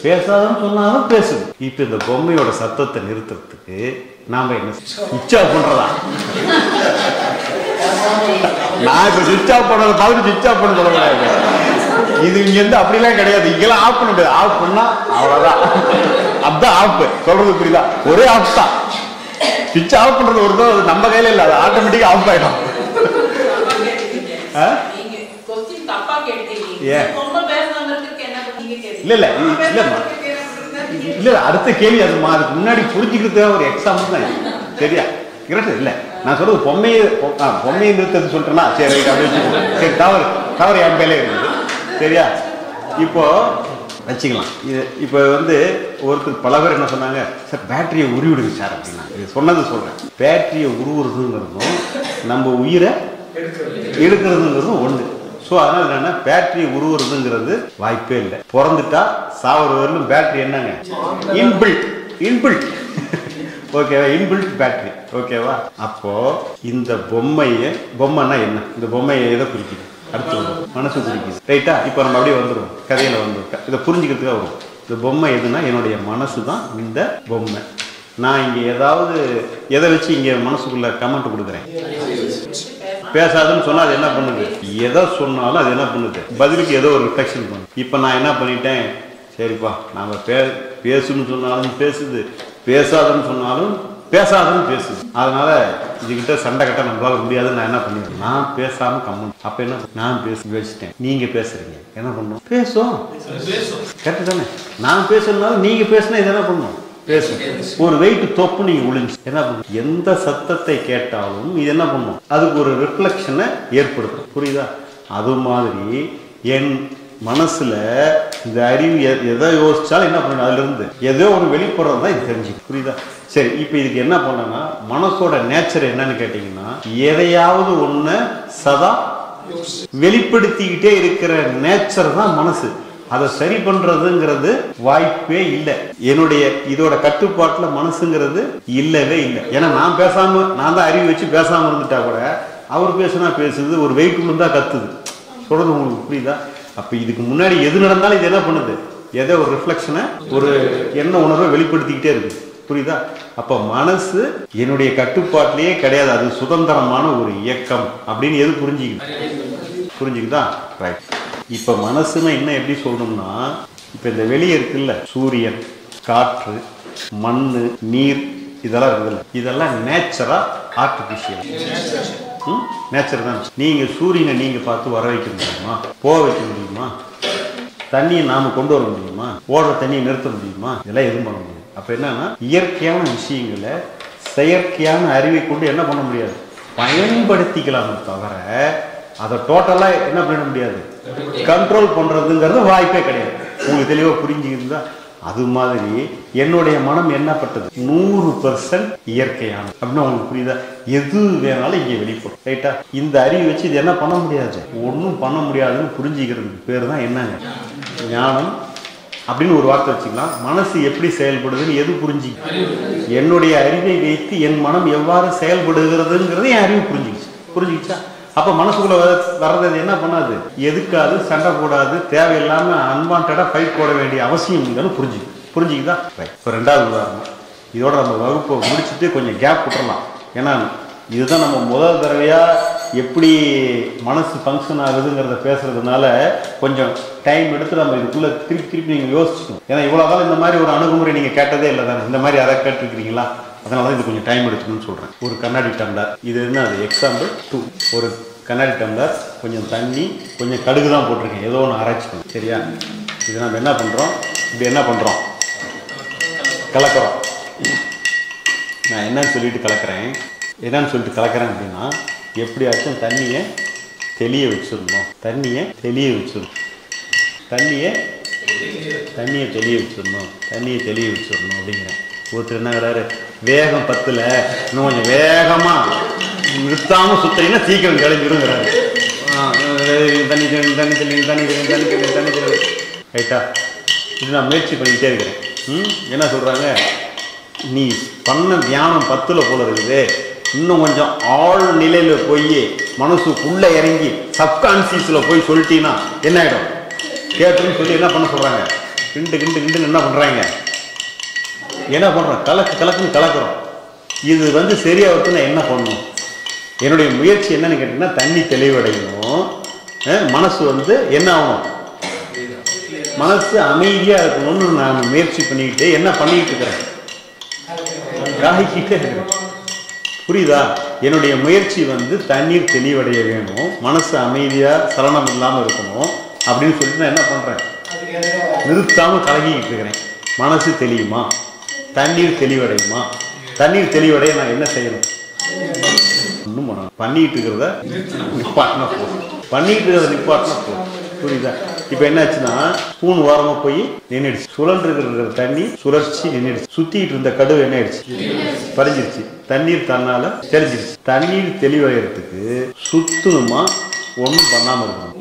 பேசாதன்னு சொன்னாலும் பேசுது. இப்ப இந்த பொம்மையோட சத்தத்தை நிறுத்துறதுக்கு நாம என்ன சுவிட்ச் ஆஃப் பண்றதா? நான் இப்ப சுவிட்ச் ஆஃப் பண்ணதை பார்த்து சுவிட்ச் ஆஃப் பண்ண சொல்ல. இது இங்க இருந்து அப்படிலாம் கிடையாது. இங்கெல்லாம் ஆஃப் பண்ண முடியாது. ஆஃப் பண்ணா அவ்வளவுதான். அதுதான் ஆஃப். சொல்றது புரியுதா? ஒரே ஆஃப் தான். சுவிட்ச் ஆஃப் பண்றது ஒரு தான் நம்ம கையில இல்ல, அது ஆட்டோமேட்டிக்கா ஆஃப் ஆயிடும். ஏன் இல்ல இல்ல இல்ல அடுத்த கேள்வி அது அதுக்கு முன்னாடி புரிஞ்சுக்கிறதுக்காக ஒரு எக்ஸாம்பிள் தான் சரியா கரெக்ட் இல்ல நான் சொல்றது பொம்மையை நிறுத்தது சொல்லிட்டேன்னா சரி சரி தவறு என் மேலே இருக்குது சரியா இப்போ வச்சுக்கலாம் இது இப்போ ஒருத்தர் பல பேர் என்ன சொன்னாங்க சார் பேட்டரியை உருவிடுங்க சார் அப்படின்னா இது சொன்னது சொல்றேன் பேட்டரியை உருவுறதுங்கிறதும் நம்ம உயிரை எடுக்கிறதுங்கிறதும் ஒன்று ஸோ அதனால என்னன்னா பேட்டரி உருவுறதுங்கிறது வாய்ப்பே இல்லை பிறந்துட்டா சாவர வரலும் பேட்டரி என்னங்க இன்பில்ட் ஓகேவா இன்பில்ட் பேட்டரி ஓகேவா அப்போ இந்த பொம்மைன்னா என்ன இந்த பொம்மையை எதை குறிக்குது அடுத்து மனசு குறிக்குது ரைட்டா இப்போ நம்ம அப்படியே வந்துடும் கதையில வந்துடும் இதை புரிஞ்சுக்கிறதுக்காக வரும் இந்த பொம்மை எதுனா என்னுடைய மனசு தான் இந்த பொம்மை நான் இங்க ஏதாவது எதை வச்சு இங்க மனசுக்குள்ள கமெண்ட் கொடுக்குறேன் பேசாதுன்னு சொன்னா அது என்ன பண்ணுது எதை சொன்னாலும் அது என்ன பண்ணுது பதிலுக்கு ஏதோ ஒரு ரிஃப்ளெக்ஷன் பண்ணுது இப்போ நான் என்ன பண்ணிட்டேன் சரிப்பா நாம பேசுன்னு சொன்னாலும் பேசுது பேசாதுன்னு சொன்னாலும் பேசாதுன்னு பேசுது அதனால இதுகிட்ட சண்டை கட்ட நம்மளால முடியாதுன்னு நான் என்ன பண்ணிடுறேன் நான் பேசாம கம்மன் அப்ப என்ன நான் பேசிட்டேன் நீங்க பேசுறீங்க என்ன பண்ணும் பேசும் கரெக்ட் தானே நான் பேசுறதுனால நீங்க பேசுனா இது என்ன பண்ணும் பேசும் ஒரு வெயிட் தொப்பு நீங்க ஒளிஞ்சு என்ன பண்ணும் எந்த சத்தத்தை கேட்டாலும் இது என்ன பண்ணும் அதுக்கு ஒரு ரிஃப்ளெக்ஷனை ஏற்படுத்தும் புரியுதா அது மாதிரி என் மனசுல இந்த அறிவு எதை யோசிச்சாலும் என்ன பண்ணணும் அதுல இருந்து ஏதோ ஒரு வெளிப்படுறது தான் இது தெரிஞ்சுக்கும் புரியுதா சரி இப்போ இதுக்கு என்ன பண்ணனா மனசோட நேச்சர் என்னன்னு கேட்டீங்கன்னா எதையாவது ஒண்ணு சதா வெளிப்படுத்திக்கிட்டே இருக்கிற நேச்சர் தான் மனசு அதை சரி பண்றதுங்கிறது வாய்ப்பே இல்லை என்னுடைய இதோட கட்டுப்பாட்டுல மனசுங்கிறது இல்லவே இல்லை ஏன்னா நான் தான் அறிவு வச்சு பேசாம இருந்துட்டா கூட அவர் பேசுனா பேசுது ஒரு வெயிட் இருந்தா கத்துது சொல்றது உங்களுக்கு புரியுதா அப்ப இதுக்கு முன்னாடி எது நடந்தாலும் இது என்ன பண்ணுது ஏதோ ஒரு ரிஃப்ளெக்ஷனை ஒரு எண்ண உணர்வை வெளிப்படுத்திக்கிட்டே இருக்கு புரியுதா அப்ப மனசு என்னுடைய கட்டுப்பாட்டிலேயே கிடையாது அது சுதந்திரமான ஒரு இயக்கம் அப்படின்னு எது புரிஞ்சுக்குதா ரைட் இப்ப மனசுன்னா என்ன எப்படி சொல்லணும்னா இப்ப இந்த வெளியே இருக்குல்ல சூரியன் காற்று மண்ணு நீர் இதெல்லாம் இருக்குல்ல இதெல்லாம் நேச்சரா ஆர்டிபிஷியல் நேச்சர் தான் நீங்க சூரியனை நீங்க பார்த்து வர வைக்க முடியுமா போக வைக்க முடியுமா தண்ணியை நாம கொண்டு வர முடியுமா ஓடுற தண்ணியை நிறுத்த முடியுமா இதெல்லாம் எதுவும் பண்ண முடியும் அப்ப என்னன்னா இயற்கையான விஷயங்களை செயற்கையான அறிவை கொண்டு என்ன பண்ண முடியாது பயன்படுத்திக்கலாமே தவிர அதை டோட்டலா என்ன பண்ண முடியாது கண்ட்ரோல் பண்றதுங்கிறது வாய்ப்பே கிடையாது உங்களுக்கு தெளிவா புரிஞ்சுக்கிருந்தா அது மாதிரி என்னுடைய மனம் என்னப்பட்டது 100% இயற்கையான அப்படின்னா உங்களுக்கு புரியுதா எது வேணாலும் இங்கே வெளிப்படும் ரைட்டா இந்த அறிவு வச்சு இது என்ன பண்ண முடியாது ஒன்றும் பண்ண முடியாதுன்னு புரிஞ்சுக்கிறதுக்கு பேர் தான் என்னங்க ஞானம் அப்படின்னு ஒரு வார்த்தை வச்சுக்கலாம் மனசு எப்படி செயல்படுதுன்னு எது என்னுடைய அறிவை வைத்து என் மனம் எவ்வாறு செயல்படுகிறதுங்கிறது என் அறிவு புரிஞ்சுக்கிச்சா அப்ப மனசுக்குள்ள வர்றது என்ன பண்ணாது எதுக்காது சண்டை போடாது தேவையில்லாம அன்வான்டா ஃபைட் போட வேண்டிய அவசியம் இல்லைன்னு புரிஞ்சுக்குதா இப்போ ரெண்டாவது உதாரணம் இதோட நம்ம வகுப்பை முடிச்சுட்டு கொஞ்சம் கேப் விட்டுறலாம் ஏன்னா இதுதான் நம்ம முதல் தடவையா எப்படி மனசு ஃபங்க்ஷன் ஆகுதுங்கிறத பேசுறதுனால கொஞ்சம் டைம் எடுத்து நம்ம இதுக்குள்ள திருப்பி நீங்க யோசிச்சுக்கணும் ஏன்னா இவ்வளவு காலம் இந்த மாதிரி ஒரு அணுகுமுறை நீங்க கேட்டதே இல்லை தானே இந்த மாதிரி அதை கேட்டுருக்கீங்களா அதனால தான் இது கொஞ்சம் டைம் எடுத்துக்கணும்னு சொல்றேன் ஒரு கண்ணாடி டம்ளர் இது என்ன அது எக்ஸாம்பிள் 2 ஒரு கண்ணாடி டம்ளர் கொஞ்சம் தண்ணி கொஞ்சம் கடுகு தான் போட்டிருக்கேன் ஏதோ ஒன்று ஆராய்ச்சி பண்ணு சரியா இது நம்ம என்ன பண்றோம் இப்படி என்ன பண்றோம் கலக்கிறோம் நான் என்னன்னு சொல்லிட்டு கலக்கிறேன் அப்படின்னா எப்படியாச்சும் தண்ணியை தெளிய வச்சிடணும் அப்படிங்கிறேன் ஒருத்தர் என்னங்கிறாரு வேகம் பத்துல இன்னும் கொஞ்சம் வேகமா நிறுத்தாம சுத்தீங்கன்னா சீக்கிரம் கிளம்பிடுங்கிறாரு தண்ணி ரைட்டா இது நான் முயற்சி பண்ணிக்கிட்டே இருக்கிறேன் என்ன சொல்றாங்க நீ பண்ண தியானம் 10ல் போல இருக்குது இன்னும் கொஞ்சம் ஆழ் நிலையில போய் மனசுக்குள்ள இறங்கி சப்கான்சியஸ்ல போய் சொல்லிட்டீங்கன்னா என்ன ஆயிடும் கேட்டுன்னு சொல்லி என்ன பண்ண சொல்றாங்க கிண்டு என்ன பண்றாங்க கலக்குன்னு கலக்குறோம் இது சரியா வருதுன்னா என்ன பண்ணணும் என்னுடைய முயற்சி என்னன்னு கேட்டீங்கன்னா தண்ணி தெளிவடையணும் மனசு என்ன ஆகணும் மனசு அமைதியா இருக்கணும்னு நான் முயற்சி பண்ணிக்கிட்டு என்ன பண்ணிட்டு இருக்கிறேன் கிராகிக்கிட்டே இருக்கிறேன் புரியுதா என்னுடைய முயற்சி தண்ணீர் தெளிவடைய வேணும் மனசு அமைதியா சலனம் இல்லாம இருக்கணும் அப்படின்னு சொல்லிட்டு நான் என்ன பண்றேன், நிறுத்தாம கலகிக்கிட்டு இருக்கிறேன். மனசு தெளியுமா, தண்ணீர் தெளிவடையுமா, தண்ணீர் தெளிவடைய நான் என்ன செய்யணும், ஒன்றும் பண்ணணும். பண்ணிட்டு இருக்கிறத நிப்பாட்டினா போதும், பண்ணிட்டு இருக்கிறத நிப்பாட்டினா போதும். புரியுதா? இப்போ என்னாச்சுன்னா ஸ்பூன் ஓரமாக போய் நின்றுடுச்சு, சுழன்று இருக்கிற தண்ணி சுழற்சி நின்றுடுச்சு, சுத்திட்டு இருந்த கடுவு என்ன ஆயிடுச்சு, பறிஞ்சிருச்சு, தண்ணீர் தன்னால தெளிஞ்சிருச்சு. தண்ணீர் தெளிவடைகிறதுக்கு சுத்தணுமா ஒன்றும் பண்ணாமல் இருக்கணும்.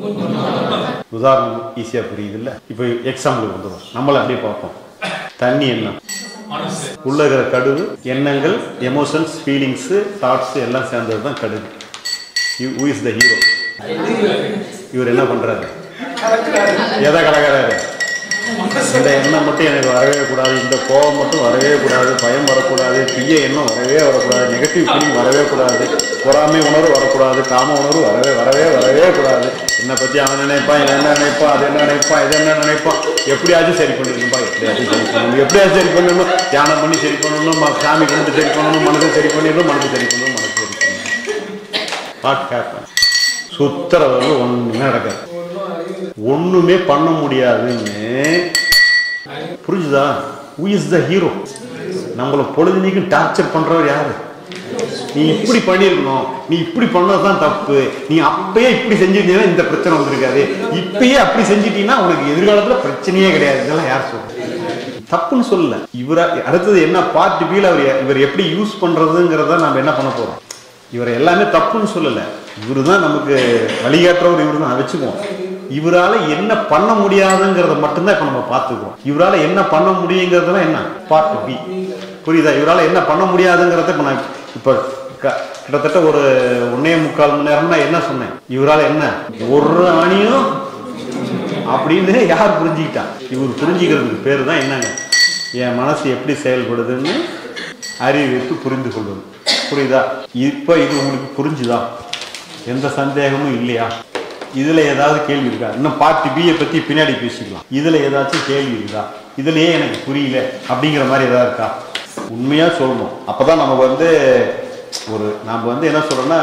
உதாரணம் ஈஸியாக புரியுது இல்லை? இப்போ எக்ஸாம்பிளுக்கு வந்துடும், நம்மளை அப்படியே பார்ப்போம். தண்ணி என்ன, உள்ள இருக்கிற கடுகு எண்ணங்கள், எமோஷன்ஸ், ஃபீலிங்ஸு, தாட்ஸு எல்லாம் சேர்ந்தது தான் கடுகு. Who is the hero? இவர் என்ன பண்றாரு, எதை கலக்கிறாரு, இந்த எண்ணம் மட்டும் எனக்கு வரவே கூடாது, இந்த கோபம் மட்டும் வரவே கூடாது, பயம் வரக்கூடாது, தீய எண்ணம் வரவே வரக்கூடாது, நெகட்டிவ் ஃபீலிங் வரவே கூடாது, பொறாமை உணர்வு வரக்கூடாது, காம உணர்வு வரவே வரவே வரவே கூடாது. என்னை பற்றி அவன் நினைப்பான், என்ன நினைப்பான், அது என்ன நினைப்பான், இது என்ன நினைப்பான், எப்படியாச்சும் சரி பண்ணிடணும்பா, எப்படியாச்சும் சரி பண்ணணும், எப்படியாச்சும் சரி பண்ணணும், தியானம் பண்ணி சரி பண்ணணும், சாமி கும்பிட்டு சரி பண்ணணும், மனசை சரி பண்ணிடணும், மனசு சரி பண்ணணும், மனசு சரி பண்ணணும். What happen? சுத்தரவு ஒன்றுமே நடக்காது, ஒண்ணுமே பண்ண முடியாதுன்னு புரிஞ்சுதா? Who is the hero? நம்மளை பொழுதுனைக்கு டார்ச்சர் பண்றவர் யாரு? நீ இப்படி பண்ணிருக்கணும், நீ இப்படி பண்ணதான் தப்பு, நீ அப்பயே இப்படி செஞ்சிருந்தீங்கன்னா இந்த பிரச்சனை வந்திருக்காது, இப்பயே அப்படி செஞ்சிட்டீங்கன்னா உனக்கு எதிர்காலத்துல பிரச்சனையே கிடையாது. இதெல்லாம் யார் சொல்ற? தப்புன்னு சொல்லல. இவர அடுத்தது என்ன பார்ட் பீல இவர் எப்படி யூஸ் பண்றதுங்கிறத நம்ம என்ன பண்ண போறோம். இவரை எல்லாமே தப்புன்னு சொல்லல, இவரு தான் நமக்கு வழிகாட்டுறவர், இவரு தான் வச்சுக்குவோம். இவரால் என்ன பண்ண முடியாதுங்கிறத மட்டும்தான் இப்ப நம்ம பார்த்துக்கிறோம். இவரால் என்ன பண்ண முடியுங்கிறதுலாம் என்ன பார்ட் பி. புரியுதா? இவரால் என்ன பண்ண முடியாதுங்கிறத இப்ப நான் இப்ப கிட்டத்தட்ட ஒரு 1.25 மணி நேரம் நான் என்ன சொன்னேன், இவரால் என்ன ஒரு அணியும் அப்படின்னு யார் புரிஞ்சுக்கிட்டா? இவர் புரிஞ்சுக்கிறதுக்கு பேரு தான் என்னங்க, என் மனசு எப்படி செயல்படுதுன்னு அறிவித்து புரிந்து கொள்வது. புரியுதா? இப்ப இது உங்களுக்கு புரிஞ்சுதா? எந்த சந்தேகமும் இல்லையா? இதுல ஏதாவது கேள்வி இருக்கா? இன்னும் பார்ட் பியை பத்தி பின்னாடி பேசிக்கலாம். இதுல ஏதாச்சும் கேள்வி இருக்கா? இதுலயே எனக்கு புரியல அப்படிங்கிற மாதிரி ஏதாவது இருக்கா? உண்மையா சொல்லணும். அப்பதான் நம்ம நாம என்ன சொல்றோம்னா,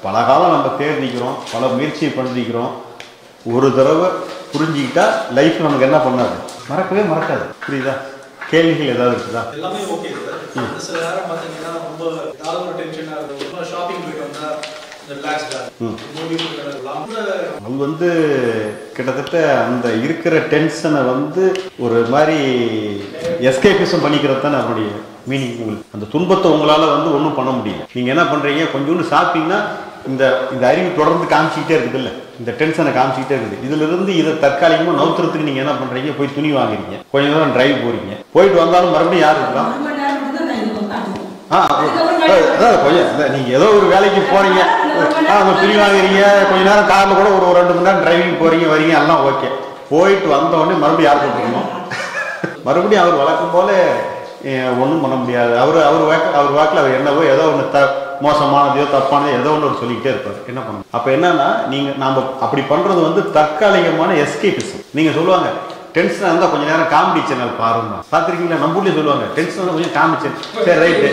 பல காலம் நம்ம தேடிக்கிறோம், பல முயற்சி பண்ணிக்கிறோம். ஒரு தடவை புரிஞ்சுக்கிட்டா லைஃப் நமக்கு என்ன பண்ணாது, மறக்கவே மறக்காது. புரியுதா? கேள்விகள் ஏதாவது இருக்குதா? எல்லாமே ஓகே சார். சில நேரம் பார்த்தீங்கன்னா ரொம்ப ஏதாவது ஒரு டென்ஷனாக இருக்கும், ரொம்ப ஷாப்பிங் போயிட்டு வந்தா அது கிட்டத்தட்ட அந்த இருக்கிற டென்ஷனை ஒரு மாதிரி எஸ்கேபிசம் பண்ணிக்கிறது தான் நம்மளுடைய மீனிங். உங்களுக்கு அந்த துன்பத்தை உங்களால ஒன்றும் பண்ண முடியும். நீங்க என்ன பண்றீங்க, கொஞ்சோண்டு சாப்பிட்டீங்கன்னா இந்த இந்த அறிவு தொடர்ந்து காமிச்சிக்கிட்டே இருக்குது இல்லை, இந்த டென்ஷனை காமிச்சிக்கிட்டே இருக்குது. இதுல இருந்து இதை தற்காலிகமாக நவுத்துறதுக்கு நீங்க என்ன பண்றீங்க, போய் துணி வாங்குறீங்க, கொஞ்ச நேரம் டிரைவ் போறீங்க, போயிட்டு வந்தாலும் மறுபடியும் யாரு இருக்கலாம். நீங்க ஏதோ ஒரு வேலைக்கு போறீங்க, துணி வாங்குறீங்க, கொஞ்ச நேரம் கார்ல கூட ஒரு 2 மணி நேரம் டிரைவிங் போறீங்க வரீங்க, எல்லாம் ஓகே. போயிட்டு வந்த உடனே மறுபடியும் யார் போட்டுருக்கணும், மறுபடியும் அவர் வழக்கம் போல ஒன்றும் பண்ண முடியாது. அவர் வாக்கில் அவர் என்னவோ ஏதோ ஒன்று மோசமானதையோ தப்பானதோ ஏதோ ஒன்று சொல்லிக்கிட்டே இருப்பார். என்ன பண்ணணும்? அப்ப என்னன்னா நாம அப்படி பண்றது தற்காலிகமான எஸ்கேபிசம். நீங்க சொல்லுவாங்க டென்ஷனாக இருந்தால் கொஞ்சம் நேரம் காமெடி சேனல் பாருங்க, பார்த்துருக்கீங்களா? நம்ம ஊர்லேயே சொல்லுவாங்க டென்ஷனாக கொஞ்சம் காமெடி சேனல். சரி ரைட்டு,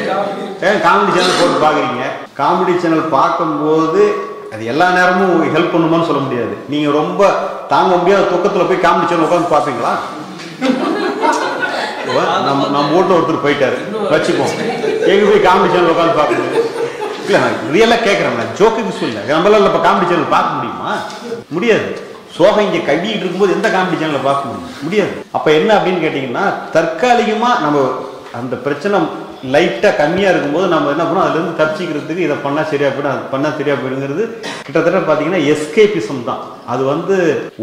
காமெடி சேனல் போட்டு பார்க்குறீங்க. காமெடி சேனல் பார்க்கும்போது அது எல்லா நேரமும் ஹெல்ப் பண்ணுமான்னு சொல்ல முடியாது. நீங்கள் ரொம்ப தாங்க முடியாத துக்கத்தில் போய் காமெடி சேனல் உட்காந்து பார்ப்பீங்களா? நம்ம வீட்டில் ஒருத்தர் போயிட்டாரு வச்சுப்போம், எங்கே போய் காமெடி சேனல் உட்காந்து பார்க்கணும்? இல்லை, நான் ரியலாக கேட்குறேன், நான் ஜோக்குக்கு சொல்லல. நம்மளால இப்போ காமெடி சேனல் பார்க்க முடியுமா? முடியாது. சோகம் இங்கே கட்டிட்டு இருக்கும்போது எந்த காமெடி சேனலை பார்க்க முடியாது. அப்போ என்ன அப்படின்னு கேட்டிங்கன்னா, தற்காலிகமாக நம்ம அந்த பிரச்சனை லைட்டாக கம்மியாக இருக்கும்போது நம்ம என்ன பண்ணோம், அதுலேருந்து தப்பிச்சிக்கிறதுக்கு இதை பண்ணால் சரியாக போயிடும், அது பண்ணால் சரியாக போயிடுங்கிறது கிட்டத்தட்ட பார்த்தீங்கன்னா எஸ்கேபிசம் தான். அது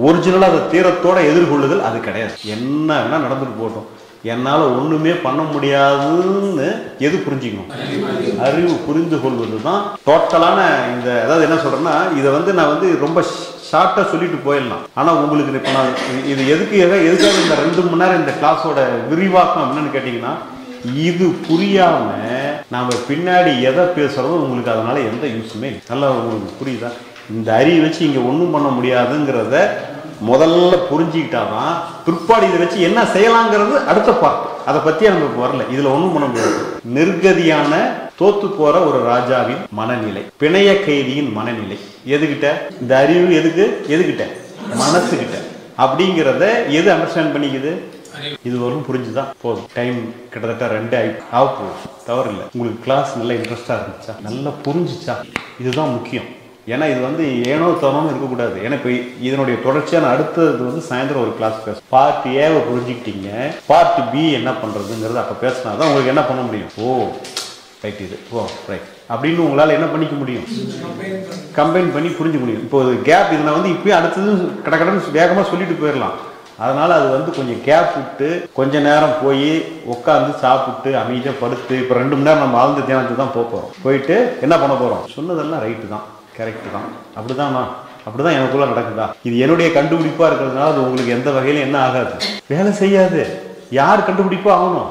ஒரிஜினலாக அதை தீரத்தோட எதிர்கொள்ளுதல் அது கிடையாது. என்ன வேணால் நடந்துட்டு போட்டோம், என்னால் ஒன்றுமே பண்ண முடியாதுன்னு எது புரிஞ்சுக்கணும், அறிவு புரிந்து கொள்வது தான் டோட்டலான இந்த. அதாவது என்ன சொல்கிறேன்னா, இதை நான் ரொம்ப ஷார்ட்டாக சொல்லிட்டு போயிடலாம். ஆனால் உங்களுக்கு இப்போ நான் இது எதுக்காக இந்த 2 மணி நேரம் இந்த கிளாஸோட விரிவாக்கம் என்னன்னு கேட்டிங்கன்னா, இது புரியாமல் நாம் பின்னாடி எதை பேசுகிறதும் உங்களுக்கு அதனால எந்த யூஸுமே இல்லை. நல்லா உங்களுக்கு புரியுதா? இந்த அறிவை வச்சு இங்கே ஒன்றும் பண்ண முடியாதுங்கிறத முதல்ல புரிஞ்சுக்கிட்டாதான் பிற்பாடு இதை வச்சு என்ன செய்யலாங்கிறது அடுத்த பார்ட். அதை பற்றியே நமக்கு வரல, இதில் ஒன்றும் பண்ண முடியாது. நிர்கதியான தோத்து போற ஒரு ராஜாவின் மனநிலை, பிணைய கைதியின் மனநிலை. எதுகிட்ட இந்த அறிவு? எதுகிட்ட மனசுக்கிட்ட அப்படிங்கிறத எது அண்டர்ஸ்டாண்ட் பண்ணிக்குது? இது வரும் புரிஞ்சுதான் போதும். டைம் கிட்டத்தட்ட 2 ஆக போகுது, தவறு இல்லை. உங்களுக்கு கிளாஸ் நல்லா இன்ட்ரெஸ்டாக இருந்துச்சா, நல்லா புரிஞ்சிச்சா, இதுதான் முக்கியம். ஏன்னா இது வந்து ஏனோ தவறாமல் இருக்கக்கூடாது. ஏன்னா இப்போ இதனுடைய தொடர்ச்சியான அடுத்தது சாயந்தரம் ஒரு கிளாஸ் பேச பார்ட் ஏவை புரிஞ்சுக்கிட்டீங்க, பார்ட் பி என்ன பண்ணுறதுங்கிறது அப்போ பேசினா தான் உங்களுக்கு என்ன பண்ண முடியும். ஓ ரைட், இது ஓ ரைட் அப்படின்னு உங்களால் என்ன பண்ணிக்க முடியும், கம்பைன் பண்ணி புரிஞ்சுக்க முடியும். இப்போ கேப் இதில் இப்போயே அடுத்தது கடற்கடன்னு வேகமாக சொல்லிட்டு போயிடலாம். அதனால் அது கொஞ்சம் கேப் விட்டு கொஞ்ச நேரம் போய் உட்காந்து சாப்பிட்டு அமைதியாக படுத்து இப்போ 2 மணி நேரம் நம்ம ஆழ்ந்த தியானத்துக்கு தான் போகிறோம். போயிட்டு என்ன பண்ண போகிறோம், சொன்னதெல்லாம் ரைட்டு தான், கரெக்டு தான், அப்படிதான்ண்ணா, அப்படிதான் எனக்குள்ள நடக்குதா, இது என்னுடைய கண்டுபிடிப்பாக இருக்கிறதுனால அது உங்களுக்கு எந்த வகையிலும் என்ன ஆகாது, வேலை செய்யாது. யார் கண்டுபிடிப்போ ஆகணும்?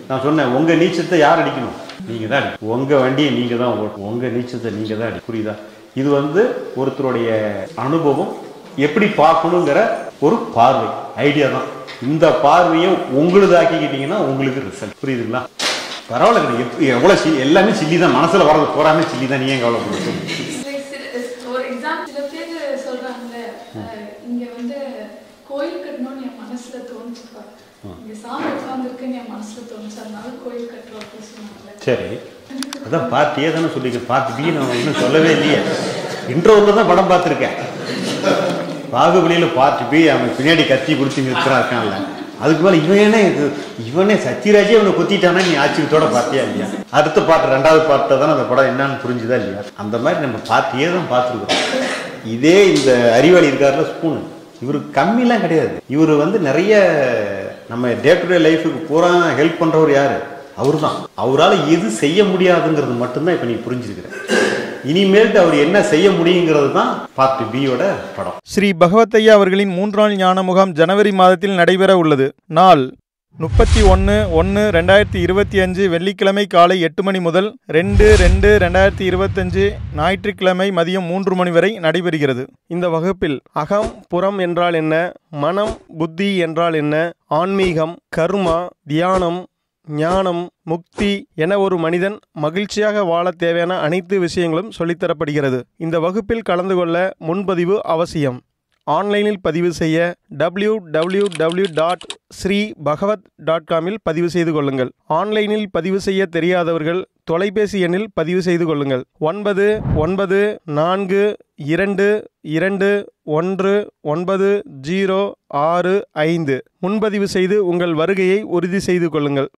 நான் சொன்னேன், உங்கள் நீச்சத்தை யார் அடிக்கணும்? நீங்கள் தான் அடி. உங்கள் வண்டியை நீங்கள் தான் ஓட்டணும், உங்கள் நீச்சத்தை நீங்கள் தான் அடி. புரியுதா? இது ஒருத்தருடைய அனுபவம், எப்படி பார்க்கணுங்கிற ஒரு பார்வை, ஐடியா தான். இந்த பார்வையை உங்களுதாக்கிக்கிட்டீங்கன்னா உங்களுக்கு ரிசல்ட். புரியுதுங்களா? பரவாயில்ல, எவ்வளோ எல்லாமே சில்லி தான், மனசில் வரது போறாமே சில்லி தான். நீ ஏன் கவலைப்படுறது? ஒரு எக்ஸாம்பிள், சில பேர் சொல்றாங்கல்ல, இங்க கோயில் கட்டணும்னு என் மனசுல தோணுச்சுப்பா, இங்க சாமி உட்காந்துருக்குன்னு என் மனசுல தோணுச்சு, அதனால கோயில் கட்டுறோம் அப்படின்னு சொன்னாங்க. சரி, அதான் பார்ட் ஏ தானே சொல்லியிருக்கேன். பார்ட் பி நான் இன்னும் சொல்லவே இல்லையே. இன்ட்ரோவில் தான் படம் பார்த்துருக்கேன். பாகுபலியில் பார்ட் பி அவன் பின்னாடி கத்தி கொடுத்து நிற்கிறான்ல, அதுக்கு மேலே இவனே சத்யராஜே அவனை கொத்திட்டானா நீ ஆச்சரியத்தோட பார்த்தியா இல்லையா? அடுத்த பாட்டு 2வது பாட்டை தானே அந்த படம் என்னன்னு புரிஞ்சுதா இல்லையா? அந்த மாதிரி நம்ம பார்ட்டியே தான் பார்த்துருக்குறோம். இதே இந்த அறிவாளி இருக்காருல ஸ்பூனு, இவரு கம்மிலாம் கிடையாது. இவர் நிறைய நம்ம டே டு டே லைஃபுக்கு பூரா ஹெல்ப் பண்ணுறவர் யார்? அவர் தான். அவரால் எது செய்ய முடியாதுங்கிறது மட்டும்தான் இப்போ நீ புரிஞ்சுருக்கிற. இனிமேல்ட்டு அவர் என்ன செய்ய முடியுங்கிறது தான் பார்ட் பியோட படம். ஸ்ரீ பகவத்தையா அவர்களின் 3 நாள் ஞான முகாம் ஜனவரி மாதத்தில் நடைபெற உள்ளது. நாள் 31/1/2025 வெள்ளிக்கிழமை காலை 8 மணி முதல் 2/2/2025 ஞாயிற்றுக்கிழமை மதியம் 3 மணி வரை நடைபெறுகிறது. இந்த வகுப்பில் அகம் புறம் என்றால் என்ன, மனம் புத்தி என்றால் என்ன, ஆன்மீகம், கர்மா, தியானம், ஞானம், முக்தி என ஒரு மனிதன் மகிழ்ச்சியாக வாழ தேவையான அனைத்து விஷயங்களும் சொல்லித்தரப்படுகிறது. இந்த வகுப்பில் கலந்து கொள்ள முன்பதிவு அவசியம். ஆன்லைனில் பதிவு செய்ய www.sreebhagavat.com பதிவு செய்து கொள்ளுங்கள். ஆன்லைனில் பதிவு செய்ய தெரியாதவர்கள் தொலைபேசி எண்ணில் பதிவு செய்து கொள்ளுங்கள். 9992219065 முன்பதிவு செய்து உங்கள் வருகையை உறுதி செய்து கொள்ளுங்கள்.